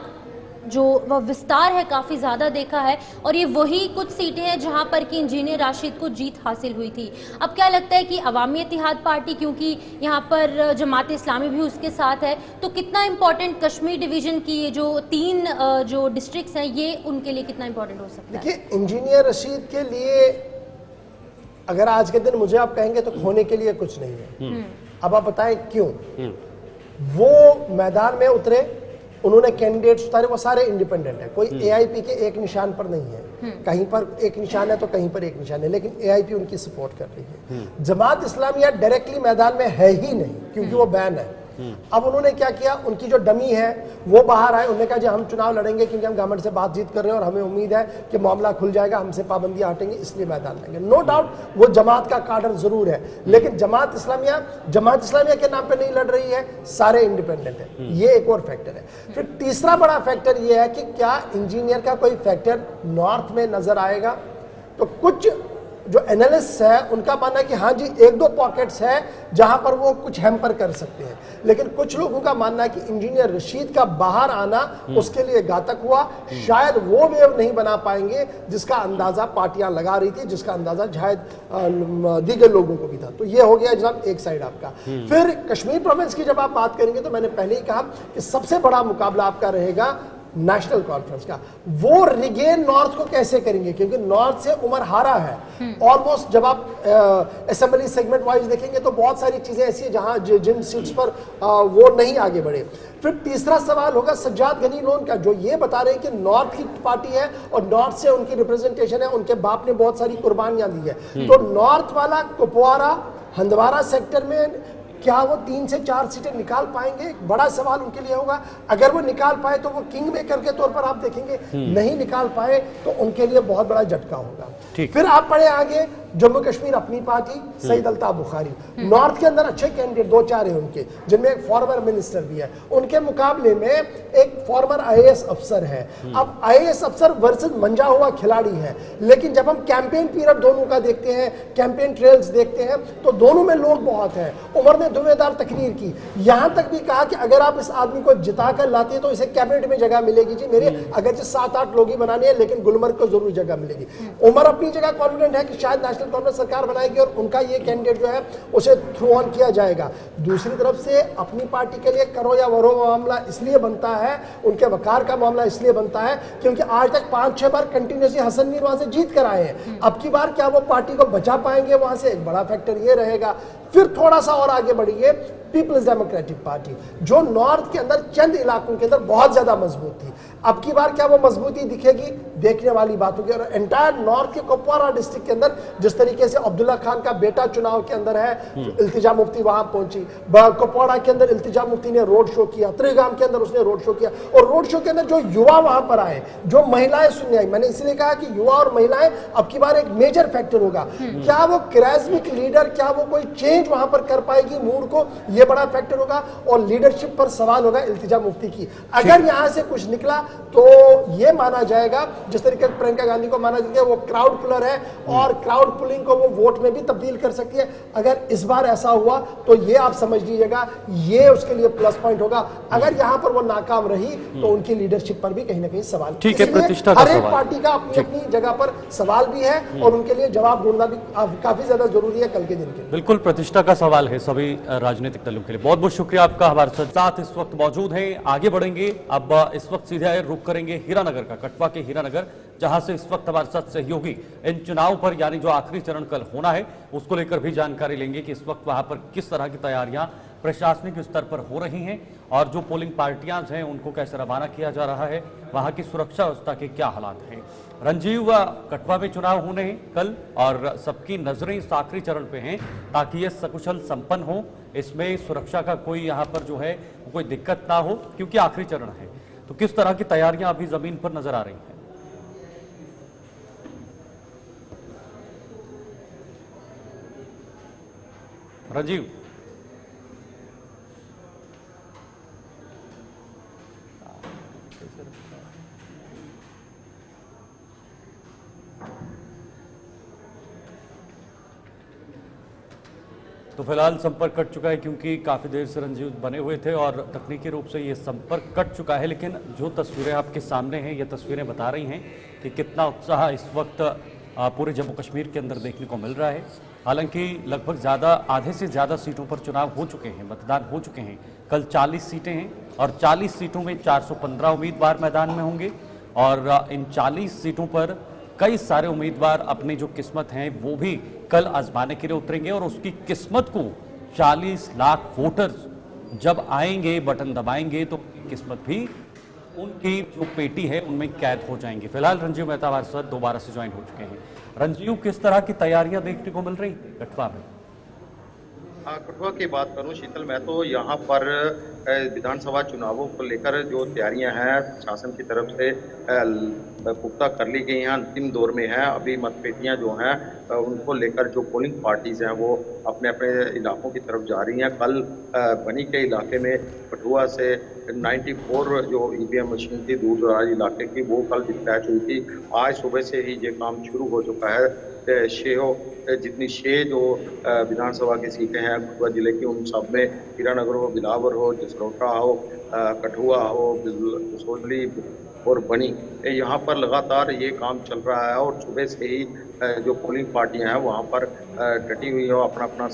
जो वह विस्तार है काफ़ी ज़्यादा देखा है और ये वही कुछ सीटें हैं जहां पर कि इंजीनियर राशिद को जीत हासिल हुई थी। अब क्या लगता है कि अवामी इत्तेहाद पार्टी, क्योंकि यहाँ पर जमात इस्लामी भी उसके साथ है, तो कितना इम्पोर्टेंट कश्मीर डिवीज़न की ये जो 3 जो डिस्ट्रिक्ट्स हैं ये उनके लिए कितना इम्पोर्टेंट हो सकता है? देखिए, इंजीनियर रशीद के लिए अगर आज के दिन मुझे आप कहेंगे तो खोने के लिए कुछ नहीं है। अब आप बताएं क्यों वो मैदान में उतरे, उन्होंने कैंडिडेट्स उतारे, वो सारे इंडिपेंडेंट है, कोई AIP के एक निशान पर नहीं है, कहीं पर एक निशान है तो कहीं पर एक निशान है, लेकिन AIP उनकी सपोर्ट कर रही है। जमात इस्लामिया डायरेक्टली मैदान में है ही नहीं क्योंकि वो बैन है। अब उन्होंने क्या किया, उनकी जो डमी है वो बाहर आए, उन्होंने कहा जी हम चुनाव लड़ेंगे क्योंकि हम गवर्नमेंट से बातचीत कर रहे हैं और हमें उम्मीद है कि मामला खुल जाएगा, हमसे पाबंदियां हटेंगी, इसलिए मैदान लेंगे। नो डाउट वो जमात का कार्डर जरूर है, लेकिन जमात इस्लामिया के नाम पे नहीं लड़ रही है, सारे इंडिपेंडेंट है, ये एक और फैक्टर है। फिर तीसरा बड़ा फैक्टर ये है कि क्या इंजीनियर का कोई फैक्टर नॉर्थ में नजर आएगा, तो कुछ जो एनालिस्ट है उनका मानना है कि हाँ जी एक दो पॉकेट्स है जहां पर वो कुछ हैम्पर कर सकते हैं, लेकिन कुछ लोगों का मानना है कि इंजीनियर रशीद का बाहर आना उसके लिए घातक हुआ। शायद वो वेव नहीं बना पाएंगे जिसका अंदाजा पार्टियां लगा रही थी, जिसका अंदाजा शायद दीगर लोगों को भी था। तो ये हो गया जनाब एक साइड आपका। फिर कश्मीर प्रोविंस की जब आप बात करेंगे तो मैंने पहले ही कहा कि सबसे बड़ा मुकाबला आपका रहेगा नेशनल कॉन्फ्रेंस का। वो रिगेन नॉर्थ को कैसे करेंगे, क्योंकि नॉर्थ से उमर हारा है ऑलमोस्ट। जब आप असेंबली सेगमेंट वाइज देखेंगे तो बहुत सारी चीजें ऐसी है जहां जिन सीट्स पर वो नहीं आगे बढ़े। फिर तीसरा सवाल होगा सज्जाद गनी लोन का, जो ये बता रहे हैं कि नॉर्थ की पार्टी है और नॉर्थ से उनकी रिप्रेजेंटेशन है, उनके बाप ने बहुत सारी कुर्बानियां दी है। तो नॉर्थ वाला कुपवारा हंदवारा सेक्टर में क्या वो 3 से 4 सीटें निकाल पाएंगे, एक बड़ा सवाल उनके लिए होगा। अगर वो निकाल पाए तो वो किंग मेकर के तौर पर आप देखेंगे, नहीं निकाल पाए तो उनके लिए बहुत बड़ा झटका होगा। फिर आप पढ़े आगे जम्मू कश्मीर अपनी पार्टी सईद अल्ताफ बुखारी, नॉर्थ के अंदर अच्छे कैंडिडेट 2-4 हैं उनके, जिनमें एक फॉर्मर मिनिस्टर भी है, उनके मुकाबले में एक फॉर्मर आईएएस अफसर है। अब आईएएस अफसर वर्सेस मंजा हुआ खिलाड़ी है, लेकिन जब हम कैंपेन पीरियड दोनों का देखते हैं, कैंपेन ट्रेल्स देखते हैं तो दोनों में लोग बहुत हैं। उमर ने दुवेदार तकरीर की, यहां तक भी कहा कि अगर आप इस आदमी को जिता कर लाते हैं तो इसे कैबिनेट में जगह मिलेगी जी मेरे, अगर 7-8 लोग ही बनाने हैं लेकिन गुलमर्ग को जरूर जगह मिलेगी। उमर अपनी जगह कॉन्फिडेंट है कि शायद नेशनल कांग्रेस सरकार बनाएगी और उनका ये कैंडिडेट जो है उसे थ्रू ऑन किया जाएगा। दूसरी तरफ से अपनी पार्टी के लिए करो या वरो मामला इसलिए बनता है, उनके वकार का मामला इसलिए बनता है क्योंकि आज तक 5-6 बार कंटिन्यूसली हसन मीर वहां से जीत कर आए हैं। अब की बार क्या वो पार्टी को बचा पाएंगे वहां से, एक बड़ा फैक्टर ये रहेगा। फिर थोड़ा सा और आगे बढ़िए, पीपल्स डेमोक्रेटिक पार्टी जो नॉर्थ के अंदर चंद इलाकों के अंदर बहुत ज्यादा मजबूत थी, अब की बार क्या वो मजबूती दिखेगी, देखने वाली बात होगी। और एंटायर नॉर्थ के कुपवारा डिस्ट्रिक्ट के अंदर जिस तरीके से अब्दुल्ला खान का बेटा चुनाव के अंदर है, इल्तिजा मुफ्ती वहां पहुंची, कुपवाड़ा के अंदर इल्तिजा मुफ्ती ने रोड शो किया, त्रिगाम के अंदर उसने रोड शो किया, और रोड शो के अंदर जो युवा वहां पर आए, जो महिलाएं सुनने आई, मैंने इसलिए कहा कि युवा और महिलाएं अब की बार एक मेजर फैक्टर होगा। क्या वो कैरिज्मिक लीडर, क्या वो कोई चेंज वहां पर कर पाएगी मूड को, ये बड़ा फैक्टर होगा। और लीडरशिप पर सवाल होगा इल्तिजा मुफ्ती की। अगर यहां से कुछ निकला तो ये माना जाएगा, जिस तरीके से प्रियंका गांधी को माना जाता है वो क्राउड पुलर है और क्राउड पुलिंग को वो वोट में भी तब्दील कर सकती है। अगर इस बार ऐसा हुआ तो ये आप समझ लीजिएगा ये उसके लिए प्लस पॉइंट होगा। अगर यहां पर वो नाकाम रही तो उनकी लीडरशिप पर भी कहीं ना कहीं सवाल। ठीक है, प्रतिष्ठा का हर एक सवाल। पार्टी का अपनी अपनी जगह पर सवाल भी है और उनके लिए जवाब ढूंढना भी काफी ज्यादा जरूरी है कल के दिन के लिए। बिल्कुल प्रतिष्ठा का सवाल है सभी राजनीतिक दलों के लिए। बहुत बहुत शुक्रिया आपका, हमारे साथ इस वक्त मौजूद हैं। आगे बढ़ेंगे, अब इस वक्त सीधे रुख करेंगे हीरानगर का, कठुआ के हीरानगर, जहां से इस वक्त हमारे साथ सहयोगी इन चुनाव पर यानी जो आखिरी चरण कल होना है उसको लेकर भी जानकारी लेंगे कि इस वक्त वहां पर किस तरह की तैयारियां प्रशासनिक स्तर पर हो रही हैं और जो पोलिंग पार्टियां हैं उनको कैसे रवाना किया जा रहा है, वहां की सुरक्षा व्यवस्था के क्या हालात हैं। रंजीव, कठुआ में चुनाव होने हैं कल और सबकी नजरें इस आखिरी चरण पे हैं ताकि ये सकुशल संपन्न हो, इसमें सुरक्षा का कोई यहाँ पर जो है कोई दिक्कत ना हो क्योंकि आखिरी चरण है। तो किस तरह की तैयारियां अभी जमीन पर नजर आ रही हैं? राजीव, तो फिलहाल संपर्क कट चुका है क्योंकि काफी देर से रंजीव बने हुए थे और तकनीकी रूप से ये संपर्क कट चुका है। लेकिन जो तस्वीरें आपके सामने हैं ये तस्वीरें बता रही हैं कि कितना उत्साह इस वक्त पूरे जम्मू कश्मीर के अंदर देखने को मिल रहा है। हालांकि लगभग आधे से ज़्यादा सीटों पर चुनाव हो चुके हैं, मतदान हो चुके हैं। कल 40 सीटें हैं और 40 सीटों में 415 उम्मीदवार मैदान में होंगे और इन 40 सीटों पर कई सारे उम्मीदवार अपनी जो किस्मत हैं वो भी कल आजमाने के लिए उतरेंगे और उसकी किस्मत को 40 लाख वोटर्स जब आएंगे, बटन दबाएंगे तो किस्मत भी उनकी जो पेटी है उनमें कैद हो जाएंगे। फिलहाल रंजीव मेहता हमारे साथ दोबारा से ज्वाइन हो चुके हैं। रंजीव, किस तरह की तैयारियां देखने को मिल रही कठुआ में? कठुआ की बात करूं शीतल, मैं तो यहाँ पर विधानसभा चुनावों को लेकर जो तैयारियां हैं शासन की तरफ से पुख्ता कर ली गई हैं, अंतिम दौर में है। अभी मतपेटियां जो हैं उनको लेकर जो पोलिंग पार्टीज हैं वो अपने अपने इलाकों की तरफ जा रही हैं। कल बनी के इलाके में कठुआ से 94 जो ईवीएम मशीन थी दूर दराज इलाके की, वो कल डिस्पैच हुई थी। आज सुबह से ही ये काम शुरू हो चुका है। जितनी 6 जो विधानसभा की सीटें हैं कठुआ जिले की, उन सब में हीरानगर हो, बिलावर हो, जसरोटा हो, कठुआ हो, सोजली और बनी, यहाँ पर लगातार ये काम चल रहा है। और सुबह से ही जो पोलिंग पार्टियां हैं वहाँ पर डटी हुई है, अपना अपना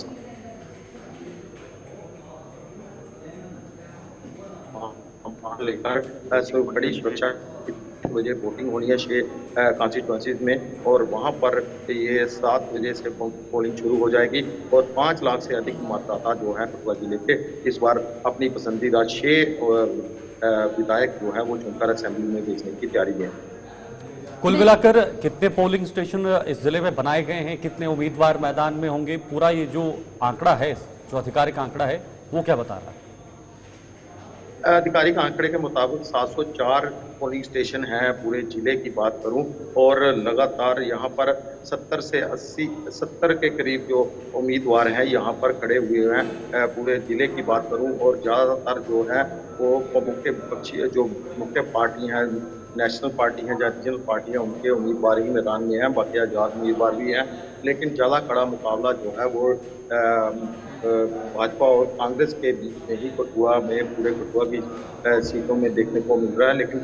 लेकर बड़ी सुरक्षा बजे वोटिंग होनी है 6 कॉन्स्टिट्यूंसीज में, और वहां पर ये 7 बजे से पोलिंग शुरू हो जाएगी। और 5 लाख से अधिक मतदाता जो है कठुआ जिले के इस बार अपनी पसंदीदा 6 विधायक जो है वो चुनकर असेंबली में भेजने की तैयारी है। कुल मिलाकर कितने पोलिंग स्टेशन इस जिले में बनाए गए हैं, कितने उम्मीदवार मैदान में होंगे, पूरा ये जो आंकड़ा है, जो आधिकारिक आंकड़ा है, वो क्या बता रहा है? आधिकारिक आंकड़े के मुताबिक 704 पोलिंग स्टेशन हैं पूरे जिले की बात करूं, और लगातार यहां पर 70 से 80 70 के करीब जो उम्मीदवार हैं यहां पर खड़े हुए हैं पूरे जिले की बात करूं। और ज़्यादातर जो है वो मुख्य पार्टी हैं, नेशनल पार्टी हैं या रीजनल पार्टी हैं, उनके उम्मीदवार ही मैदान में हैं, बाकी आज़ाद उम्मीदवार भी हैं। लेकिन ज़्यादा कड़ा मुकाबला जो है वो भाजपा और कांग्रेस के बीच में ही कठुआ में, पूरे कठुआ की सीटों में देखने को मिल रहा है। लेकिन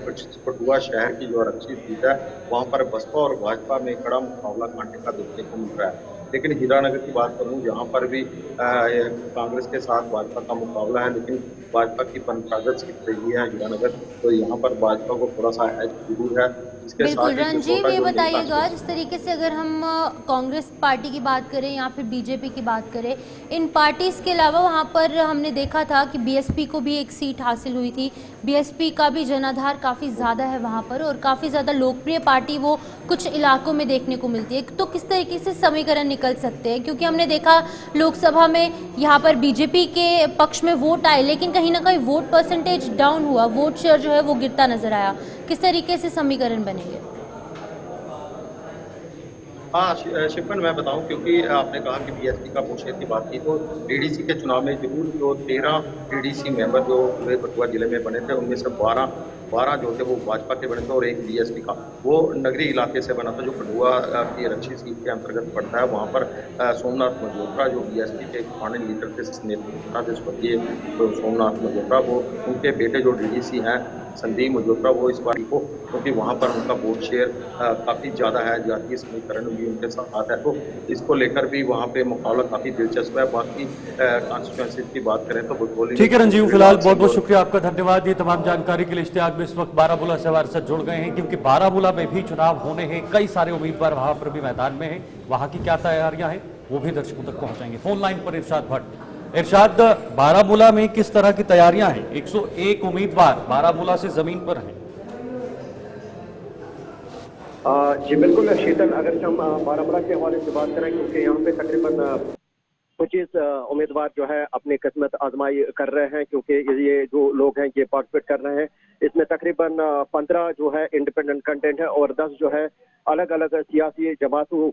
कठुआ शहर की जो आरक्षित सीट है वहाँ पर बसपा और भाजपा में कड़ा मुकाबला कांटे का देखने को मिल रहा है। लेकिन हीरानगर की बात करूं, जहां पर भी कांग्रेस के साथ भाजपा का मुकाबला है, लेकिन भाजपा की परंपरागत सीट रही है हीरानगर, तो यहाँ पर भाजपा को थोड़ा सा एज जरूर है। बिल्कुल रणजीव, ये बताइएगा जिस तरीके से अगर हम कांग्रेस पार्टी की बात करें या फिर बीजेपी की बात करें, इन पार्टीज के अलावा वहाँ पर हमने देखा था कि बीएसपी को भी एक सीट हासिल हुई थी। बीएसपी का भी जनाधार काफ़ी ज़्यादा है वहाँ पर, और काफ़ी ज़्यादा लोकप्रिय पार्टी वो कुछ इलाकों में देखने को मिलती है। तो किस तरीके से समीकरण निकल सकते हैं, क्योंकि हमने देखा लोकसभा में यहाँ पर बीजेपी के पक्ष में वोट आए, लेकिन कहीं ना कहीं वोट परसेंटेज डाउन हुआ, वोट शेयर जो है वो गिरता नजर आया। किस तरीके से समीकरण बनेंगे? हाँ शिफन, मैं बताऊं, क्योंकि आपने कहा कि बीएसपी का वोट शेयर की बात की, तो डीडीसी के चुनाव में जरूर जो 13 डीडीसी मेंबर जो पूरे कठुआ जिले में बने थे, उनमें से 12 जो थे वो भाजपा के बने थे और एक बीएसपी का, वो नगरी इलाके से बना था जो कठुआ की आरक्षित सीट के अंतर्गत पड़ता है। वहाँ पर सोमनाथ मल्होत्रा जो बीएसपी के फाइनल लीडर थे, नेता स्वर्गीय सोमनाथ मल्होत्रा, वो उनके बेटे जो डीडीसी हैं संदीप मल्होत्रा, वो इस बार को, क्योंकि वहाँ पर उनका वोट शेयर काफ़ी ज़्यादा है, जातीय समीकरण भी उनके साथ है, तो इसको लेकर भी वहाँ पे मुकाबला काफ़ी दिलचस्प है। बाकी कॉन्स्टिट्यूंसी की बात करें तो बुटोली। ठीक है रंजीव, फिलहाल बहुत बहुत शुक्रिया आपका, धन्यवाद। ये तमाम जानकारी के लिए इश्तियाक में इस वक्त बारामूला से हमारे साथ जुड़ गए हैं, क्योंकि बारामूला में भी चुनाव होने हैं, कई सारे उम्मीदवार वहां पर भी मैदान में हैं। वहां की क्या तैयारियां हैं वो भी दर्शकों तक पहुंचाएंगे। फोन लाइन पर इरशाद भट्ट। इरशाद, बारामूला में किस तरह की तैयारियां हैं? 101 उम्मीदवार बारामूला से जमीन पर हैं। जी बिल्कुल शीतल, अगर हम बारामूला के हवाले से बात करें, क्योंकि यहाँ पे तकरीबन 25 उम्मीदवार जो है अपनी किस्मत आजमाई कर रहे हैं, क्योंकि ये जो लोग हैं ये पार्टिसिपेट कर रहे हैं। इसमें तकरीबन 15 जो है इंडिपेंडेंट कंटेंट है और 10 जो है अलग अलग सियासी जमातों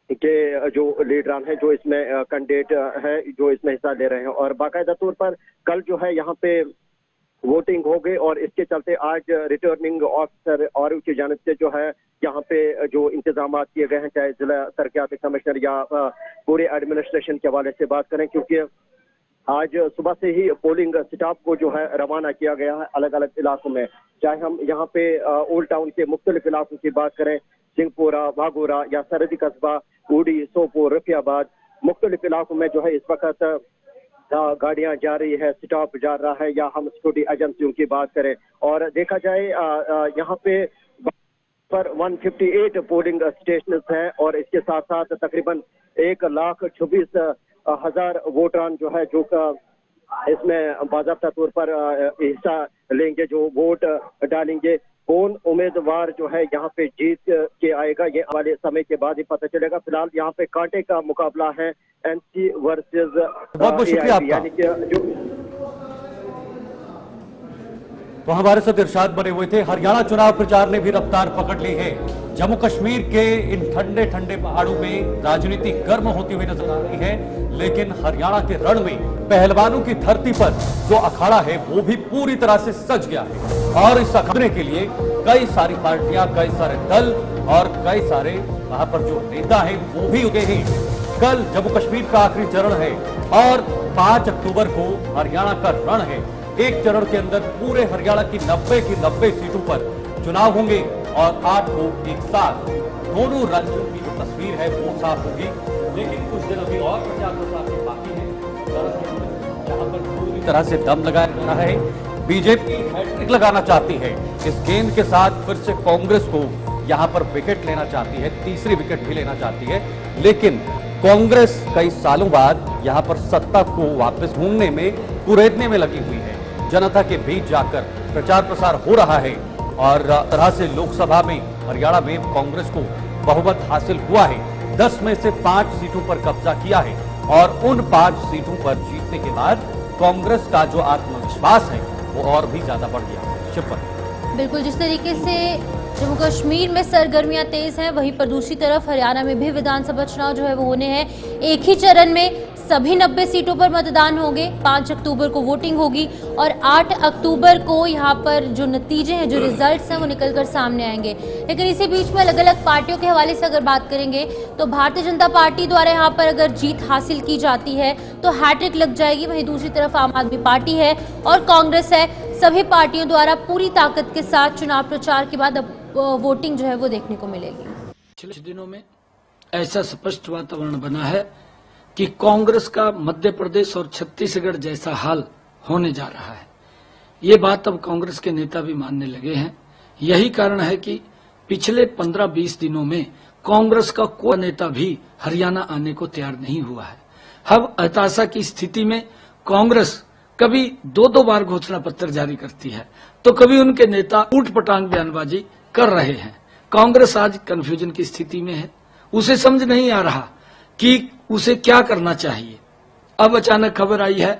के जो लीडरान हैं जो इसमें कैंडिडेट है, जो इसमें हिस्सा ले रहे हैं। और बाकायदा तौर पर कल जो है यहाँ पे वोटिंग हो गई, और इसके चलते आज रिटर्निंग ऑफिसर और उसकी जानिब से जो है यहाँ पे जो इंतजाम किए गए हैं, चाहे जिला तरक्याती कमिश्नर या पूरे एडमिनिस्ट्रेशन के हवाले से बात करें, क्योंकि आज सुबह से ही पोलिंग स्टाफ को जो है रवाना किया गया है अलग अलग इलाकों में। चाहे हम यहाँ पे ओल्ड टाउन के मुख्तलिफ इलाकों की बात करें, सिंहपुरा, भागोरा या सरहदी कस्बा, ऊडी, सोपोर, रफियाबाद, मुख्तलिफ इलाकों में जो है इस वक्त गाड़ियां जा रही है, स्टाफ जा रहा है, या हम सिक्योरिटी एजेंसियों की बात करें। और देखा जाए यहाँ पे 158 पोलिंग स्टेशन हैं, और इसके साथ साथ तकरीबन 1,26,000 वोटरान जो है जो इसमें बाज़ाब्ता तौर पर हिस्सा लेंगे, जो वोट डालेंगे। कौन उम्मीदवार जो है यहाँ पे जीत के आएगा ये आने वाले समय के बाद ही पता चलेगा। फिलहाल यहाँ पे कांटे का मुकाबला है एनसी वर्सेस बहुत शुक्रिया आपका। यानी कि जो तो हमारे साथ इरशाद बने हुए थे। हरियाणा चुनाव प्रचार ने भी रफ्तार पकड़ ली है। जम्मू कश्मीर के इन ठंडे ठंडे पहाड़ों में राजनीति गर्म होती हुई नजर आ रही है, लेकिन हरियाणा के रण में पहलवानों की धरती पर जो अखाड़ा है वो भी पूरी तरह से सज गया है और इस अखाड़े के लिए कई सारी पार्टियां, कई सारे दल और कई सारे वहां पर जो नेता हैं वो भी उगे हैं। कल जम्मू कश्मीर का आखिरी चरण है और 5 अक्टूबर को हरियाणा का रण है। एक चरण के अंदर पूरे हरियाणा की 90 की 90 सीटों पर चुनाव होंगे और 8 को एक साथ दोनों राज्यों की जो तस्वीर है वो साफ होगी। लेकिन कुछ दिन अभी और प्रचार प्रसार के बाकी है, यहाँ पर पूरी तरह से दम लगाया जा रहा है। बीजेपी हैट्रिक लगाना चाहती है। इस गेंद के साथ फिर से कांग्रेस को यहाँ पर विकेट लेना चाहती है, तीसरी विकेट भी लेना चाहती है। लेकिन कांग्रेस कई सालों बाद यहाँ पर सत्ता को वापस ढूंढने में, कुरेदने में लगी हुई है। जनता के बीच जाकर प्रचार प्रसार हो रहा है और तरह से लोकसभा में हरियाणा में कांग्रेस को बहुमत हासिल हुआ है। 10 में से 5 सीटों पर कब्जा किया है और उन 5 सीटों पर जीतने के बाद कांग्रेस का जो आत्मविश्वास है वो और भी ज्यादा बढ़ गया है। शिवम, बिल्कुल, जिस तरीके से जम्मू कश्मीर में सरगर्मियां तेज हैं, वहीं पर दूसरी तरफ हरियाणा में भी विधानसभा चुनाव जो है वो होने हैं। एक ही चरण में सभी 90 सीटों पर मतदान होंगे। 5 अक्टूबर को वोटिंग होगी और 8 अक्टूबर को यहाँ पर जो नतीजे हैं, जो रिजल्ट्स हैं वो निकलकर सामने आएंगे। लेकिन इसी बीच में अलग अलग पार्टियों के हवाले से अगर बात करेंगे तो भारतीय जनता पार्टी द्वारा यहाँ पर अगर जीत हासिल की जाती है तो हैट्रिक लग जाएगी। वहीं दूसरी तरफ आम आदमी पार्टी है और कांग्रेस है। सभी पार्टियों द्वारा पूरी ताकत के साथ चुनाव प्रचार के बाद अब वोटिंग जो है वो देखने को मिलेगी। पिछले दिनों में ऐसा स्पष्ट वातावरण बना है कि कांग्रेस का मध्य प्रदेश और छत्तीसगढ़ जैसा हाल होने जा रहा है। ये बात अब कांग्रेस के नेता भी मानने लगे हैं। यही कारण है कि पिछले 15-20 दिनों में कांग्रेस का कोई नेता भी हरियाणा आने को तैयार नहीं हुआ है। अब हताशा की स्थिति में कांग्रेस कभी 2-2 बार घोषणा पत्र जारी करती है तो कभी उनके नेता ऊटपटांग बयानबाजी कर रहे हैं। कांग्रेस आज कंफ्यूजन की स्थिति में है। उसे समझ नहीं आ रहा कि उसे क्या करना चाहिए। अब अचानक खबर आई है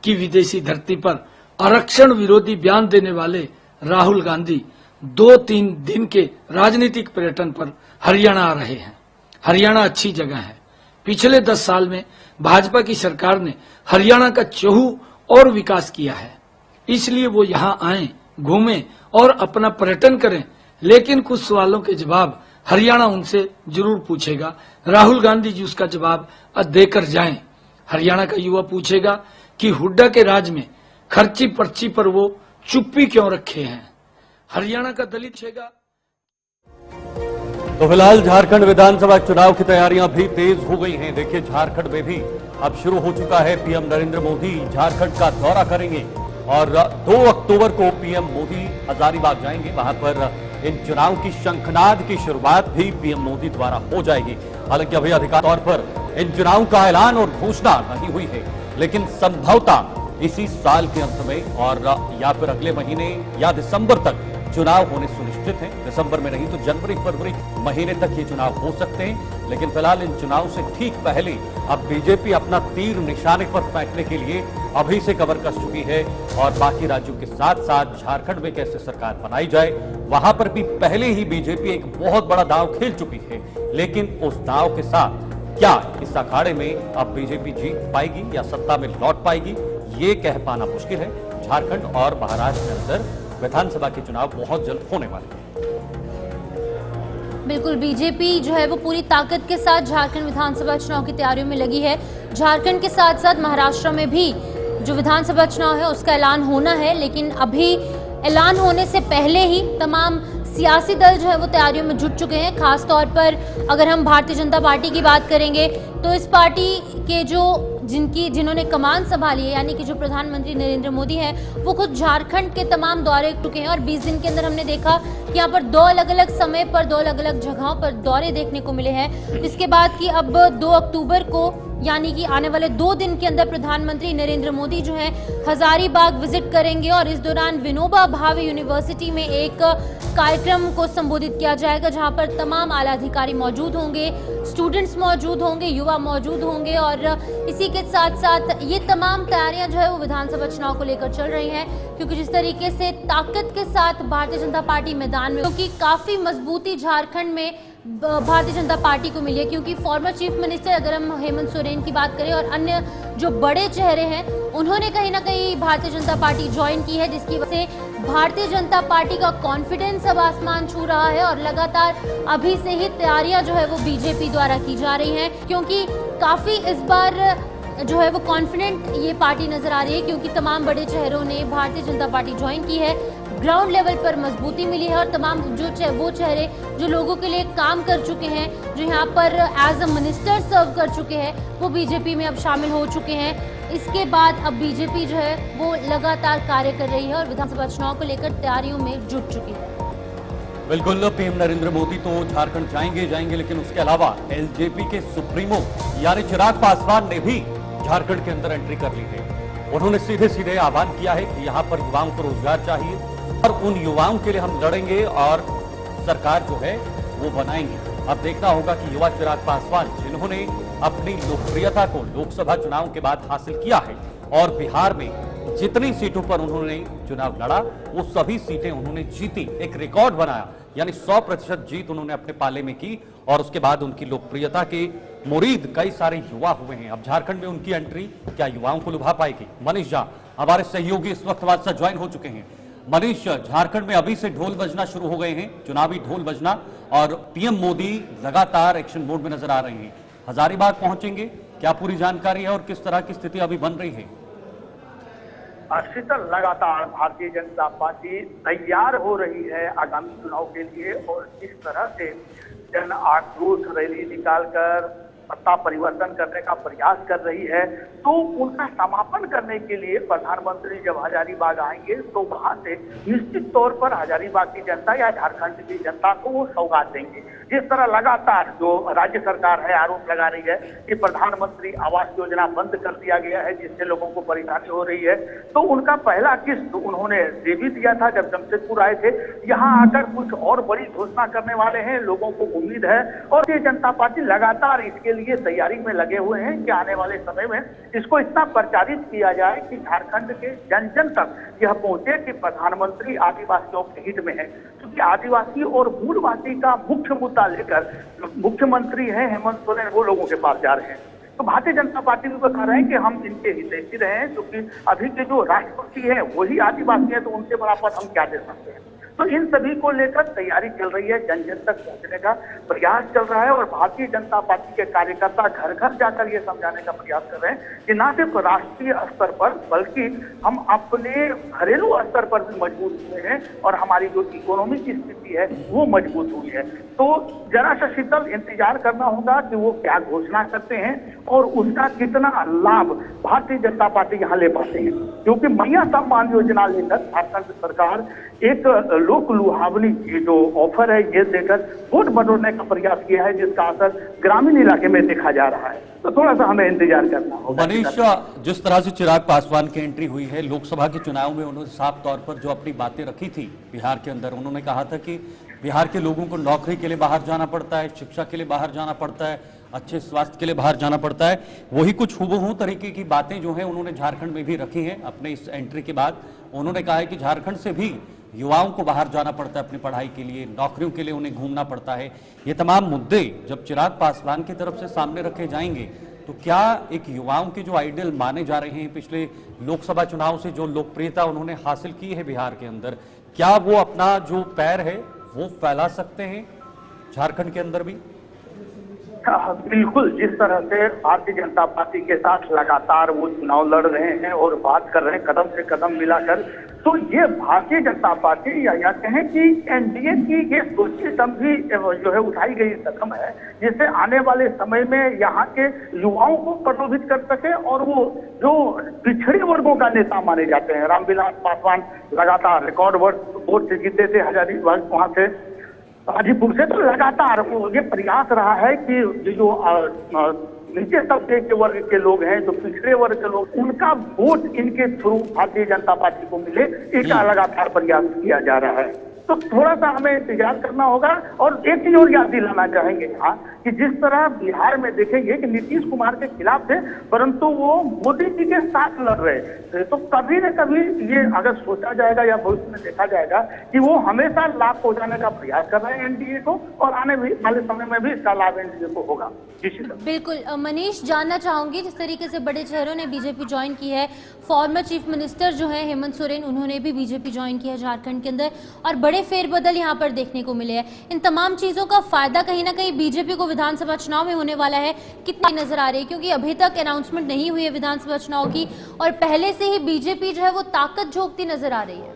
कि विदेशी धरती पर आरक्षण विरोधी बयान देने वाले राहुल गांधी 2-3 दिन के राजनीतिक पर्यटन पर हरियाणा आ रहे हैं। हरियाणा अच्छी जगह है। पिछले 10 साल में भाजपा की सरकार ने हरियाणा का चहु और विकास किया है, इसलिए वो यहाँ आए, घूमें और अपना पर्यटन करें। लेकिन कुछ सवालों के जवाब हरियाणा उनसे जरूर पूछेगा। राहुल गांधी जी उसका जवाब देकर जाएं। हरियाणा का युवा पूछेगा कि हुड्डा के राज में खर्ची पर्ची पर वो चुप्पी क्यों रखे हैं। हरियाणा का दलित छेगा। तो फिलहाल झारखंड विधानसभा चुनाव की तैयारियां भी तेज हो गई हैं। देखिए, झारखंड में भी अब शुरू हो चुका है। पीएम नरेंद्र मोदी झारखंड का दौरा करेंगे और 2 अक्टूबर को पीएम मोदी हजारीबाग जाएंगे। वहां पर इन चुनाव की शंखनाद की शुरुआत भी पीएम मोदी द्वारा हो जाएगी। हालांकि अभी अधिकारिक तौर पर इन चुनाव का ऐलान और घोषणा नहीं हुई है, लेकिन संभवतः इसी साल के अंत में और या फिर अगले महीने या दिसंबर तक चुनाव होने सुनिश्चित है। दिसंबर में नहीं तो जनवरी फरवरी महीने तक ये चुनाव हो सकते हैं। लेकिन फिलहाल इन चुनाव से ठीक पहले अब बीजेपी अपना तीर निशाने पर फेंकने के लिए अभी से कमर कस चुकी है और बाकी राज्यों के साथ साथ झारखंड में कैसे सरकार बनाई जाए वहां पर भी पहले ही बीजेपी एक बहुत बड़ा दांव खेल चुकी है। लेकिन उस दांव के साथ क्या इस अखाड़े में अब बीजेपी जीत पाएगी या सत्ता में लौट पाएगी, ये कह पाना मुश्किल है। झारखंड और महाराष्ट्र के अंदर विधानसभा के चुनाव बहुत जल्द होने वाले हैं। बिल्कुल, बीजेपी जो है वो पूरी ताकत के साथ झारखंड विधानसभा चुनाव की तैयारियों में लगी है। झारखंड के साथ साथ महाराष्ट्र में भी जो विधानसभा चुनाव है उसका ऐलान होना है, लेकिन अभी ऐलान होने से पहले ही तमाम सियासी दल जो है वो तैयारियों में जुट चुके हैं। खास तौर पर अगर हम भारतीय जनता पार्टी की बात करेंगे तो इस पार्टी के जिन्होंने कमान संभाली है, यानी कि जो प्रधानमंत्री नरेंद्र मोदी हैं, वो खुद झारखंड के तमाम दौरे टुके हैं और 20 दिन के अंदर हमने देखा कि यहाँ पर 2 अलग अलग समय पर 2 अलग अलग जगहों पर दौरे देखने को मिले हैं। इसके बाद कि अब 2 अक्टूबर को यानी कि आने वाले 2 दिन के अंदर प्रधानमंत्री नरेंद्र मोदी जो है हजारीबाग विजिट करेंगे और इस दौरान विनोबा भावे यूनिवर्सिटी में एक कार्यक्रम को संबोधित किया जाएगा, जहां पर तमाम आला अधिकारी मौजूद होंगे, स्टूडेंट्स मौजूद होंगे, युवा मौजूद होंगे और इसी के साथ साथ ये तमाम तैयारियां जो है वो विधानसभा चुनाव को लेकर चल रही हैं, क्योंकि जिस तरीके से ताकत के साथ भारतीय जनता पार्टी मैदान में, क्योंकि काफी मजबूती झारखंड में भारतीय जनता पार्टी को मिली है, क्योंकि फॉर्मर चीफ मिनिस्टर अगर हम हेमंत सोरेन की बात करें और अन्य जो बड़े चेहरे हैं उन्होंने कहीं ना कहीं भारतीय जनता पार्टी ज्वाइन की है, जिसकी वजह से भारतीय जनता पार्टी का कॉन्फिडेंस अब आसमान छू रहा है और लगातार अभी से ही तैयारियां जो है वो बीजेपी द्वारा की जा रही हैं, क्योंकि काफी इस बार जो है वो कॉन्फिडेंट ये पार्टी नजर आ रही है, क्योंकि तमाम बड़े चेहरों ने भारतीय जनता पार्टी ज्वाइन की है, ग्राउंड लेवल पर मजबूती मिली है और तमाम वो चेहरे जो लोगों के लिए काम कर चुके हैं, जो यहाँ पर एज अ मिनिस्टर सर्व कर चुके हैं, वो बीजेपी में अब शामिल हो चुके हैं। इसके बाद अब बीजेपी जो है वो लगातार कार्य कर रही है और विधानसभा चुनाव को लेकर तैयारियों में जुट चुकी है। बिल्कुल, पीएम नरेंद्र मोदी तो झारखंड जाएंगे, लेकिन उसके अलावा एलजेपी के सुप्रीमो यानी चिराग पासवान ने भी झारखंड के अंदर एंट्री कर ली है। उन्होंने सीधे सीधे आह्वान किया है कि यहाँ पर युवाओं को रोजगार चाहिए और उन युवाओं के लिए हम लड़ेंगे और सरकार जो है वो बनाएंगे। अब देखना होगा कि युवा चिराग पासवान जिन्होंने अपनी लोकप्रियता को लोकसभा चुनाव के बाद हासिल किया है और बिहार में जितनी सीटों पर उन्होंने चुनाव लड़ा वो सभी सीटें उन्होंने जीती, एक रिकॉर्ड बनाया, यानी 100% जीत उन्होंने अपने पाले में की और उसके बाद उनकी लोकप्रियता के मुरीद कई सारे युवा हुए हैं। अब झारखंड में उनकी एंट्री क्या युवाओं को लुभा पाएगी? मनीष झा हमारे सहयोगी इस वक्त हमारे साथ ज्वाइन हो चुके हैं। मनीष, झारखंड में अभी से ढोल बजना शुरू हो गए हैं, चुनावी ढोल बजना, और पीएम मोदी लगातार एक्शन मोड में नजर आ रहे हैं। हजारीबाग पहुंचेंगे, क्या पूरी जानकारी है और किस तरह की स्थिति अभी बन रही है? शीतल, लगातार भारतीय जनता पार्टी तैयार हो रही है आगामी चुनाव के लिए और इस तरह से जन आक्रोश रैली निकालकर सत्ता परिवर्तन करने का प्रयास कर रही है, तो उनका समापन करने के लिए प्रधानमंत्री जब हजारीबाग आएंगे तो वहां से निश्चित तौर पर हजारीबाग की जनता या झारखंड की जनता को वो सौगात देंगे। जिस तरह लगातार जो राज्य सरकार है आरोप लगा रही है कि प्रधानमंत्री आवास योजना बंद कर दिया गया है, जिससे लोगों को परेशानी हो रही है, तो उनका पहला किस्त उन्होंने दे भी दिया था जब जमशेदपुर आए थे। यहाँ आकर कुछ और बड़ी घोषणा करने वाले हैं, लोगों को उम्मीद है और भारतीय जनता पार्टी लगातार इसके लिए तैयारी में लगे हुए हैं कि आने वाले समय में इसको इतना प्रचारित किया जाए कि झारखंड के जन जन तक यह पहुंचे कि प्रधानमंत्री आदिवासियों के हित में है, क्योंकि आदिवासी और मूलवासी का मुख्य मुद्दा लेकर मुख्यमंत्री है हेमंत सोरेन वो लोगों के पास जा रहे हैं। तो भारतीय जनता पार्टी भी बता रहे हैं कि हम इनके हितैषी रहे हैं, क्योंकि अभी के जो राष्ट्रपति है वही आदिवासी है, तो उनसे बड़ा पद हम क्या दे सकते हैं। तो इन सभी को लेकर तैयारी चल रही है, जन जन तक पहुंचने का प्रयास चल रहा है और भारतीय जनता पार्टी के कार्यकर्ता घर घर जाकर ये समझाने का प्रयास कर रहे हैं कि ना सिर्फ राष्ट्रीय स्तर पर बल्कि हम अपने घरेलू स्तर पर भी मजबूत हुए हैं और हमारी जो इकोनॉमी की स्थिति है वो मजबूत हुई है। तो जरा सा शीतल इंतजार करना होगा कि वो क्या घोषणा करते हैं और उसका कितना लाभ भारतीय जनता पार्टी यहाँ ले पाते हैं, क्योंकि महिला सम्मान योजना लेकर झारखंड सरकार एक लोक लुभावनी ये जो ऑफर है ये देकर वोट बटोरने का प्रयास किया है, जिसका असर ग्रामीण इलाके में देखा जा रहा है। तो थोड़ा सा हमें इंतजार करना होगा। मनीष, जिस तरह से चिराग पासवान की एंट्री हुई है लोकसभा के चुनाव में, उन्होंने साफ तौर पर जो अपनी बातें रखी थी बिहार के अंदर, उन्होंने कहा था कि बिहार के लोगों को नौकरी के लिए बाहर जाना पड़ता है, शिक्षा के लिए बाहर जाना पड़ता है, अच्छे स्वास्थ्य के लिए बाहर जाना पड़ता है। वही कुछ हुबहू तरीके की बातें जो है उन्होंने झारखंड में भी रखी हैं। अपने इस एंट्री के बाद उन्होंने कहा है कि झारखंड से भी युवाओं को बाहर जाना पड़ता है अपनी पढ़ाई के लिए, नौकरियों के लिए उन्हें घूमना पड़ता है। ये तमाम मुद्दे जब चिराग पासवान की तरफ से सामने रखे जाएंगे तो क्या एक युवाओं के जो आइडियल माने जा रहे हैं पिछले लोकसभा चुनाव से, जो लोकप्रियता उन्होंने हासिल की है बिहार के अंदर, क्या वो अपना जो पैर है वो फैला सकते हैं झारखंड के अंदर भी? बिल्कुल, जिस तरह से भारतीय जनता पार्टी के साथ लगातार वो चुनाव लड़ रहे हैं और बात कर रहे हैं कदम से कदम मिलाकर, तो ये भारतीय जनता पार्टी या कहें कि एनडीए की ये सोची समझी जो है उठाई गई कदम है, जिससे आने वाले समय में यहाँ के युवाओं को प्रलोभित कर सके और वो जो पिछड़े वर्गों का नेता माने जाते हैं, रामविलास पासवान लगातार रिकॉर्ड वोट से जीते थे हजारीबाग वहां से हाजीपुर से, तो लगातार ये प्रयास रहा है कि जो नीचे तबके के वर्ग के लोग हैं, जो पिछड़े वर्ग के लोग, उनका वोट इनके थ्रू भारतीय जनता पार्टी को मिले, इसका लगातार प्रयास किया जा रहा है। तो थोड़ा सा हमें इंतजार करना होगा। और एक चीज और याद दिलाना चाहेंगे यहाँ कि जिस तरह बिहार में देखेंगे कि नीतीश कुमार के खिलाफ थे, परंतु वो मोदी जी के साथ लड़ रहे थे। तो कभी न कभी ये अगर सोचा जाएगा या भविष्य में देखा जाएगा कि वो हमेशा लाभ पहुंचाने का प्रयास कर रहे हैं एनडीए को, और आने वाले समय में भी इसका लाभ एनडीए को होगा। जी शीतल। बिल्कुल मनीष, जानना चाहूंगी जिस तरीके से बड़े चेहरों ने बीजेपी ज्वाइन की है, फॉर्मर चीफ मिनिस्टर जो है हेमंत सोरेन, उन्होंने भी बीजेपी ज्वाइन किया झारखंड के अंदर, और बड़े फेरबदल यहां पर देखने को मिले हैं। इन तमाम चीजों का फायदा कहीं ना कहीं बीजेपी को विधानसभा चुनाव में होने वाला है, कितनी नजर आ रही है? क्योंकि अभी तक अनाउंसमेंट नहीं हुई है विधानसभा चुनाव की, और पहले से ही बीजेपी जो है वो ताकत झोंकती नजर आ रही है।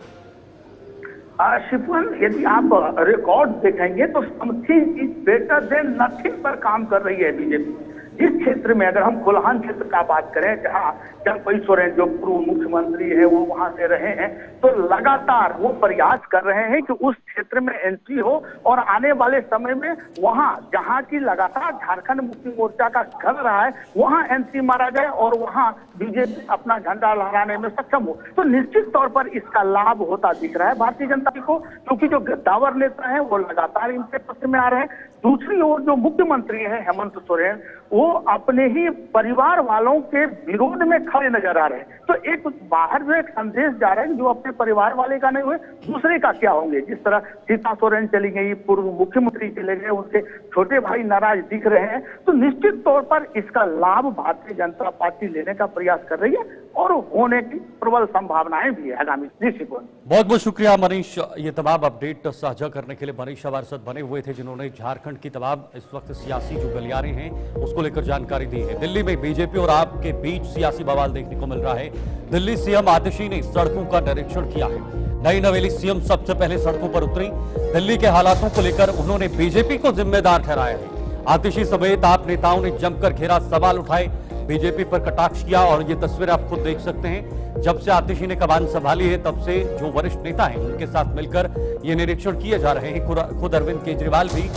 शिफन, यदि आप रिकॉर्ड देखेंगे तो something is better than nothing पर काम कर रही है बीजेपी। जिस क्षेत्र में, अगर हम कोल्हान क्षेत्र का बात करें, जहां चंपई सोरेन जो पूर्व मुख्यमंत्री है वो वहां से रहे हैं, तो लगातार वो प्रयास कर रहे हैं कि उस क्षेत्र में एंट्री हो, और आने वाले समय में वहां जहां की लगातार झारखंड मुक्ति मोर्चा का घर रहा है, वहां एंट्री मारा जाए और वहां बीजेपी अपना झंडा लहराने में सक्षम हो। तो निश्चित तौर पर इसका लाभ होता दिख रहा है भारतीय जनता पार्टी को, क्योंकि जो गद्दावर नेता है वो लगातार इनके पक्ष में आ रहे हैं। दूसरी ओर जो मुख्यमंत्री है हेमंत सोरेन, वो अपने ही परिवार वालों के विरोध में खड़े नजर आ रहे हैं। तो एक बाहर जो एक संदेश जा रहा है, जो अपने परिवार वाले का नहीं हुए, दूसरे का क्या होंगे। जिस तरह सीता सोरेन चली गई, पूर्व मुख्यमंत्री चले गए, उनके छोटे भाई नाराज दिख रहे हैं। तो निश्चित तौर पर इसका लाभ भारतीय जनता पार्टी लेने का प्रयास कर रही है, और होने की प्रबल संभावनाएं भी है आगामी। बहुत बहुत शुक्रिया मनीष, ये तमाम अपडेट साझा करने के लिए। मनीष वारसद बने हुए थे जिन्होंने झारखंड की तमाम इस वक्त सियासी जो गलियारे हैं उसको लेकर जानकारी दी है। दिल्ली में बीजेपी और आप के बीच सियासी बवाल देखने को मिल रहा है। दिल्ली सीएम आतिशी ने सड़कों का निरीक्षण किया है। नई नवेली सीएम सबसे पहले सड़कों पर उतरी। दिल्ली के हालातों को लेकर उन्होंने बीजेपी को जिम्मेदार ठहराया है। आतिशी समेत आप नेताओं ने जमकर घेरा, सवाल उठाए, बीजेपी पर कटाक्ष किया, और ये तस्वीर आप खुद देख सकते हैं। जब से आतिशी ने कमान संभाली है तब से जो वरिष्ठ नेता हैं उनके साथ मिलकर ये निरीक्षण किए जा रहे हैं। खुद अरविंद केजरीवाल भी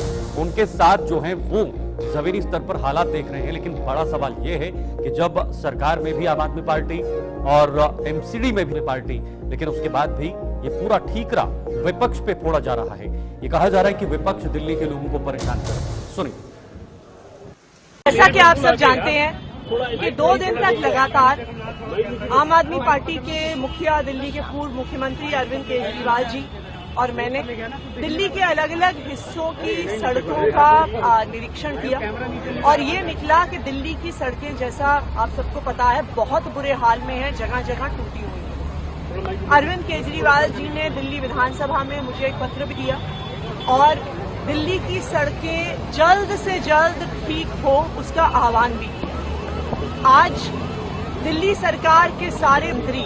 उनके साथ जो हैं वो जमीनी स्तर पर हालात देख रहे हैं। लेकिन बड़ा सवाल ये है कि जब सरकार में भी आम आदमी पार्टी और एमसीडी में भी पार्टी, लेकिन उसके बाद भी ये पूरा ठीकरा विपक्ष पे फोड़ा जा रहा है। ये कहा जा रहा है कि विपक्ष दिल्ली के लोगों को परेशान कर रहा है। सुनिए। जैसा कि आप सब जानते हैं कि 2 दिन तक लगातार आम आदमी पार्टी के मुखिया, दिल्ली के पूर्व मुख्यमंत्री अरविंद केजरीवाल जी और मैंने दिल्ली के अलग अलग हिस्सों की सड़कों का निरीक्षण किया, और ये निकला कि दिल्ली की सड़कें, जैसा आप सबको पता है, बहुत बुरे हाल में है, जगह जगह टूटी हुई है। अरविंद केजरीवाल जी ने दिल्ली विधानसभा में मुझे एक पत्र भी दिया, और दिल्ली की सड़कें जल्द से जल्द ठीक हो उसका आह्वान भी किया। आज दिल्ली सरकार के सारे मंत्री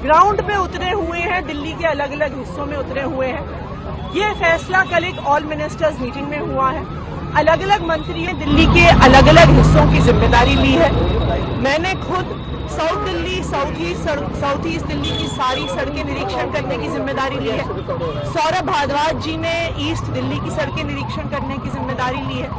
ग्राउंड पे उतरे हुए हैं, दिल्ली के अलग अलग हिस्सों में उतरे हुए हैं। ये फैसला कल एक ऑल मिनिस्टर्स मीटिंग में हुआ है। अलग अलग मंत्री ने दिल्ली के अलग अलग हिस्सों की जिम्मेदारी ली है। मैंने खुद south Delhi, south east Delhi की सारी सड़कें निरीक्षण करने की जिम्मेदारी ली है। सौरभ भारद्वाज जी ने ईस्ट दिल्ली की सड़कें निरीक्षण करने की जिम्मेदारी ली है।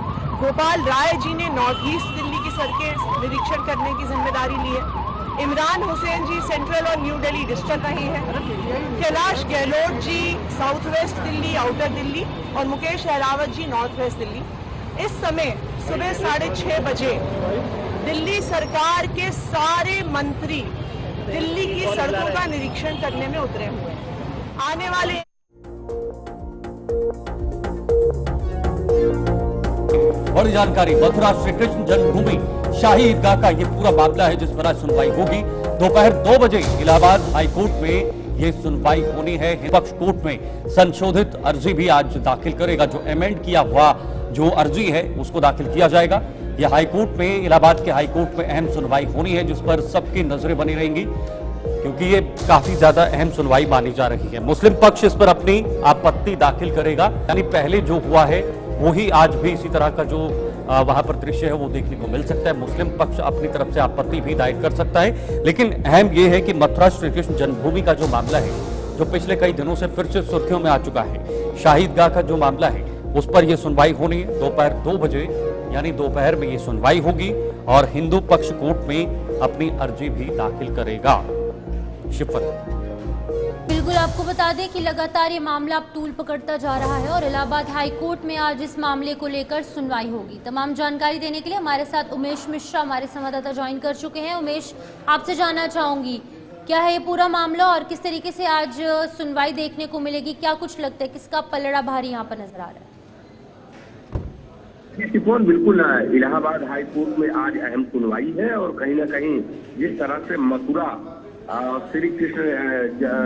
गोपाल राय जी ने नॉर्थ ईस्ट दिल्ली की सड़कें निरीक्षण करने की जिम्मेदारी ली है। इमरान हुसैन जी सेंट्रल और न्यू दिल्ली डिस्ट्रिक्ट रहे हैं। Kailash Gahlot ji south west Delhi, outer Delhi, और मुकेश अहलावत जी नॉर्थ वेस्ट दिल्ली। इस समय सुबह 6:30 बजे दिल्ली सरकार के सारे मंत्री दिल्ली की सड़कों का निरीक्षण करने में उतरे हुए हैं। आने वाले बड़ी जानकारी, मथुरा श्री कृष्ण जन्मभूमि शाही ईदगाह का ये पूरा मामला है जिस पर आज सुनवाई होगी। दोपहर 2 बजे इलाहाबाद हाईकोर्ट में ये सुनवाई होनी है। विपक्ष कोर्ट में संशोधित अर्जी भी आज दाखिल करेगा। जो अमेंड किया हुआ जो अर्जी है उसको दाखिल किया जाएगा। यह हाईकोर्ट में, इलाहाबाद के हाईकोर्ट में अहम सुनवाई होनी है जिस पर सबकी नजरें बनी रहेंगी, क्योंकि ये काफी ज्यादा अहम सुनवाई मानी जा रही है। मुस्लिम पक्ष इस पर अपनी आपत्ति दाखिल करेगा, यानी पहले जो हुआ है वही आज भी इसी तरह का जो वहां पर दृश्य है वो देखने को मिल सकता है। मुस्लिम पक्ष अपनी तरफ से आपत्ति भी दायर कर सकता है। लेकिन अहम यह है कि मथुरा श्री कृष्ण जन्मभूमि का जो मामला है, जो पिछले कई दिनों से फिर से सुर्खियों में आ चुका है, शाही ईदगाह का जो मामला है उस पर यह सुनवाई होनी है। दोपहर 2 बजे यानी दोपहर में ये सुनवाई होगी और हिंदू पक्ष कोर्ट में अपनी अर्जी भी दाखिल करेगा। शिफत बिल्कुल, आपको बता दें कि लगातार ये मामला अब तूल पकड़ता जा रहा है और इलाहाबाद हाई कोर्ट में आज इस मामले को लेकर सुनवाई होगी। तमाम जानकारी देने के लिए हमारे साथ उमेश मिश्रा हमारे संवाददाता ज्वाइन कर चुके हैं। उमेश, आपसे जानना चाहूंगी क्या है ये पूरा मामला और किस तरीके से आज सुनवाई देखने को मिलेगी, क्या कुछ लगता है, किसका पलड़ा भारी यहाँ पर नजर आ रहा है? शिफोन, बिल्कुल इलाहाबाद हाई कोर्ट में आज अहम सुनवाई है और कहीं ना कहीं जिस तरह से मथुरा श्री कृष्ण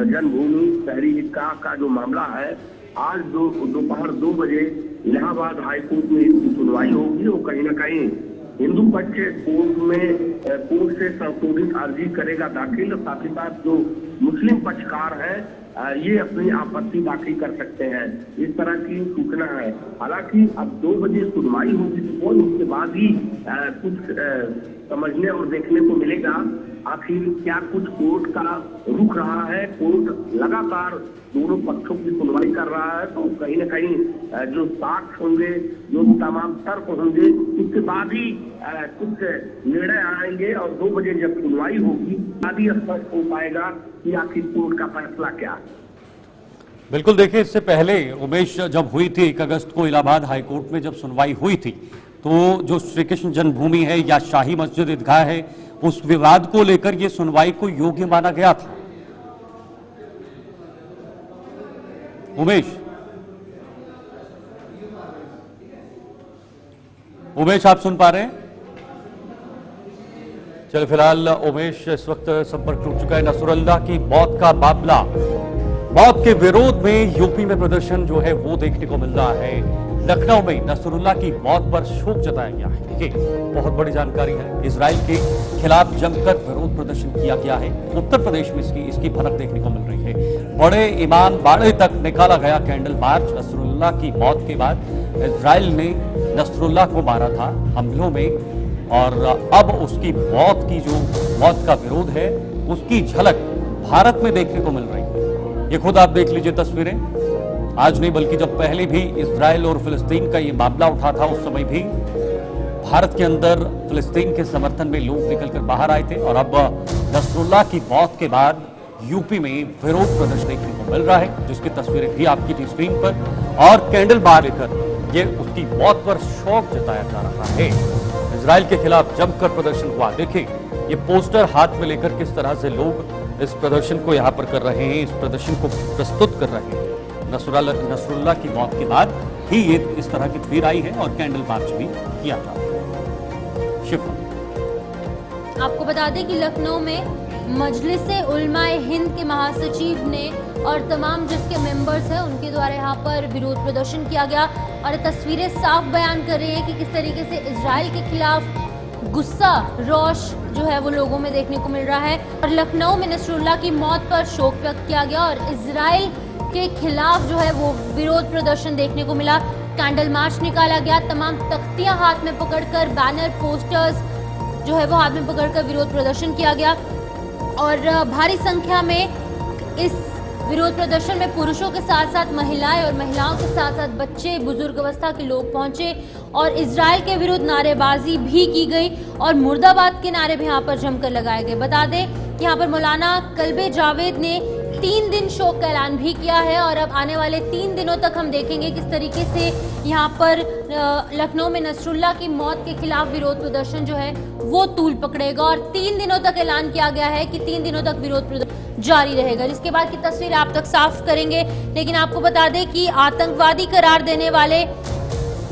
जन्मभूमि शहरी निकाह का जो मामला है, आज दोपहर 2 बजे इलाहाबाद हाई कोर्ट में इसकी सुनवाई होगी और कहीं ना कहीं हिंदू पक्ष कोर्ट से संशोधित अर्जी करेगा दाखिल। साथ ही साथ जो मुस्लिम पक्षकार है ये अपनी आपत्ति दाखिल कर सकते हैं, इस तरह की सूचना है। हालांकि अब 2 बजे सुनवाई होगी और उसके बाद ही कुछ समझने और देखने को मिलेगा आखिर क्या कुछ कोर्ट का रुख रहा है। कोर्ट लगातार दोनों पक्षों की सुनवाई कर रहा है, तो कहीं न कहीं जो साक्ष्य होंगे, जो तमाम तर्क होंगे, उसके बाद ही कुछ निर्णय आएंगे और 2 बजे जब सुनवाई होगी तब ही स्पष्ट हो पाएगा कि आखिर कोर्ट का फैसला क्या है। बिल्कुल, देखिए इससे पहले उमेश जब हुई थी 1 अगस्त को इलाहाबाद हाईकोर्ट में जब सुनवाई हुई थी, तो जो श्री कृष्ण जन्मभूमि है या शाही मस्जिद ईदगाह है, उस विवाद को लेकर यह सुनवाई को योग्य माना गया था। उमेश आप सुन पा रहे हैं? चलो, फिलहाल उमेश इस वक्त संपर्क टूट चुका है। नसरुल्लाह की मौत का मामला, मौत के विरोध में यूपी में प्रदर्शन जो है वो देखने को मिल रहा है। लखनऊ में नसरुल्लाह की मौत पर शोक जताया गया है। देखिए, बहुत बड़ी जानकारी है। इजराइल के खिलाफ जमकर विरोध प्रदर्शन किया गया है। उत्तर प्रदेश में इसकी भनक देखने को मिल रही है। बड़े ईमान बाड़े तक निकाला गया कैंडल मार्च। नसरुल्लाह की मौत के बाद इजराइल ने नसरुल्लाह को मारा था हमलों में और अब उसकी मौत का विरोध है, उसकी झलक भारत में देखने को मिल रही है। ये खुद आप देख लीजिए तस्वीरें। आज नहीं बल्कि जब पहले भी इजराइल और फिलिस्तीन का ये मामला उठा था, उस समय भी भारत के अंदर फिलिस्तीन के समर्थन में लोग निकलकर बाहर आए थे और अब नसरुल्लाह की मौत के बाद यूपी में विरोध प्रदर्शन देखने को मिल रहा है, जिसकी तस्वीरें भी आपकी थी स्क्रीन पर। और कैंडल बार लेकर ये उसकी मौत पर शोक जताया जा रहा है। इजराइल के खिलाफ जमकर प्रदर्शन हुआ। देखिए, ये पोस्टर हाथ में लेकर किस तरह से लोग इस प्रदर्शन को यहाँ पर कर रहे हैं, इस प्रदर्शन को प्रस्तुत कर रहे हैं। नसरुल्लाह की मौत के बाद ही ये इस तरह की तस्वीर आई है और कैंडल मार्च भी किया था। शिफा, आपको बता दें कि लखनऊ में मजलिस उलमाए हिंद के महासचिव ने और तमाम जिसके मेंबर्स हैं उनके द्वारा यहाँ पर विरोध प्रदर्शन किया गया और तस्वीरें साफ बयान कर रही है कि किस तरीके से इजराइल के खिलाफ गुस्सा, रोष जो है वो लोगों में देखने को मिल रहा है। और लखनऊ में नसरुल्लाह की मौत पर शोक व्यक्त किया गया और इजराइल के खिलाफ जो है वो विरोध प्रदर्शन देखने को मिला। कैंडल मार्च निकाला गया, तमाम तख्तियां हाथ में पकड़कर, बैनर, पोस्टर्स जो है वो हाथ में पकड़कर विरोध प्रदर्शन किया गया और भारी संख्या में इस विरोध प्रदर्शन में पुरुषों के साथ साथ महिलाएं और महिलाओं के साथ साथ बच्चे, बुजुर्ग अवस्था के लोग पहुंचे और इजराइल के विरुद्ध नारेबाजी भी की गई और मुर्दाबाद के नारे भी यहाँ पर जमकर लगाए गए। बता दें कि यहाँ पर मौलाना कल्बे जावेद ने 3 दिन शोक का ऐलान भी किया है और अब आने वाले 3 दिनों तक हम देखेंगे किस तरीके से यहाँ पर लखनऊ में नसरुल्लाह की मौत के खिलाफ विरोध प्रदर्शन जो है वो तूल पकड़ेगा और 3 दिनों तक ऐलान किया गया है कि 3 दिनों तक विरोध प्रदर्शन जारी रहेगा, जिसके बाद की तस्वीर आप तक साफ करेंगे। लेकिन आपको बता दें कि आतंकवादी करार देने वाले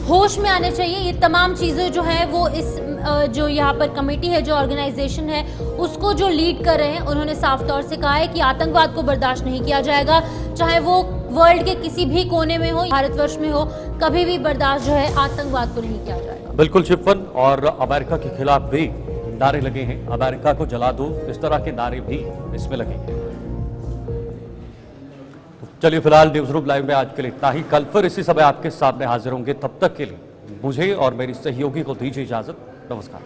होश में आने चाहिए। ये तमाम चीजें जो है वो इस जो यहाँ पर कमेटी है, जो ऑर्गेनाइजेशन है, उसको जो लीड कर रहे हैं, उन्होंने साफ तौर से कहा है कि आतंकवाद को बर्दाश्त नहीं किया जाएगा, चाहे वो वर्ल्ड के किसी भी कोने में हो, भारतवर्ष में हो, कभी भी बर्दाश्त जो है आतंकवाद को नहीं किया जाएगा। बिल्कुल शिफन, और अमेरिका के खिलाफ भी नारे लगे हैं, अमेरिका को जला दो, इस तरह के नारे भी इसमें लगे हैं। चलिए, फिलहाल न्यूज रूम लाइव में आज के लिए इतना ही। कल फिर इसी समय आपके सामने हाजिर होंगे। तब तक के लिए मुझे और मेरी सहयोगी को दीजिए इजाजत। नमस्कार।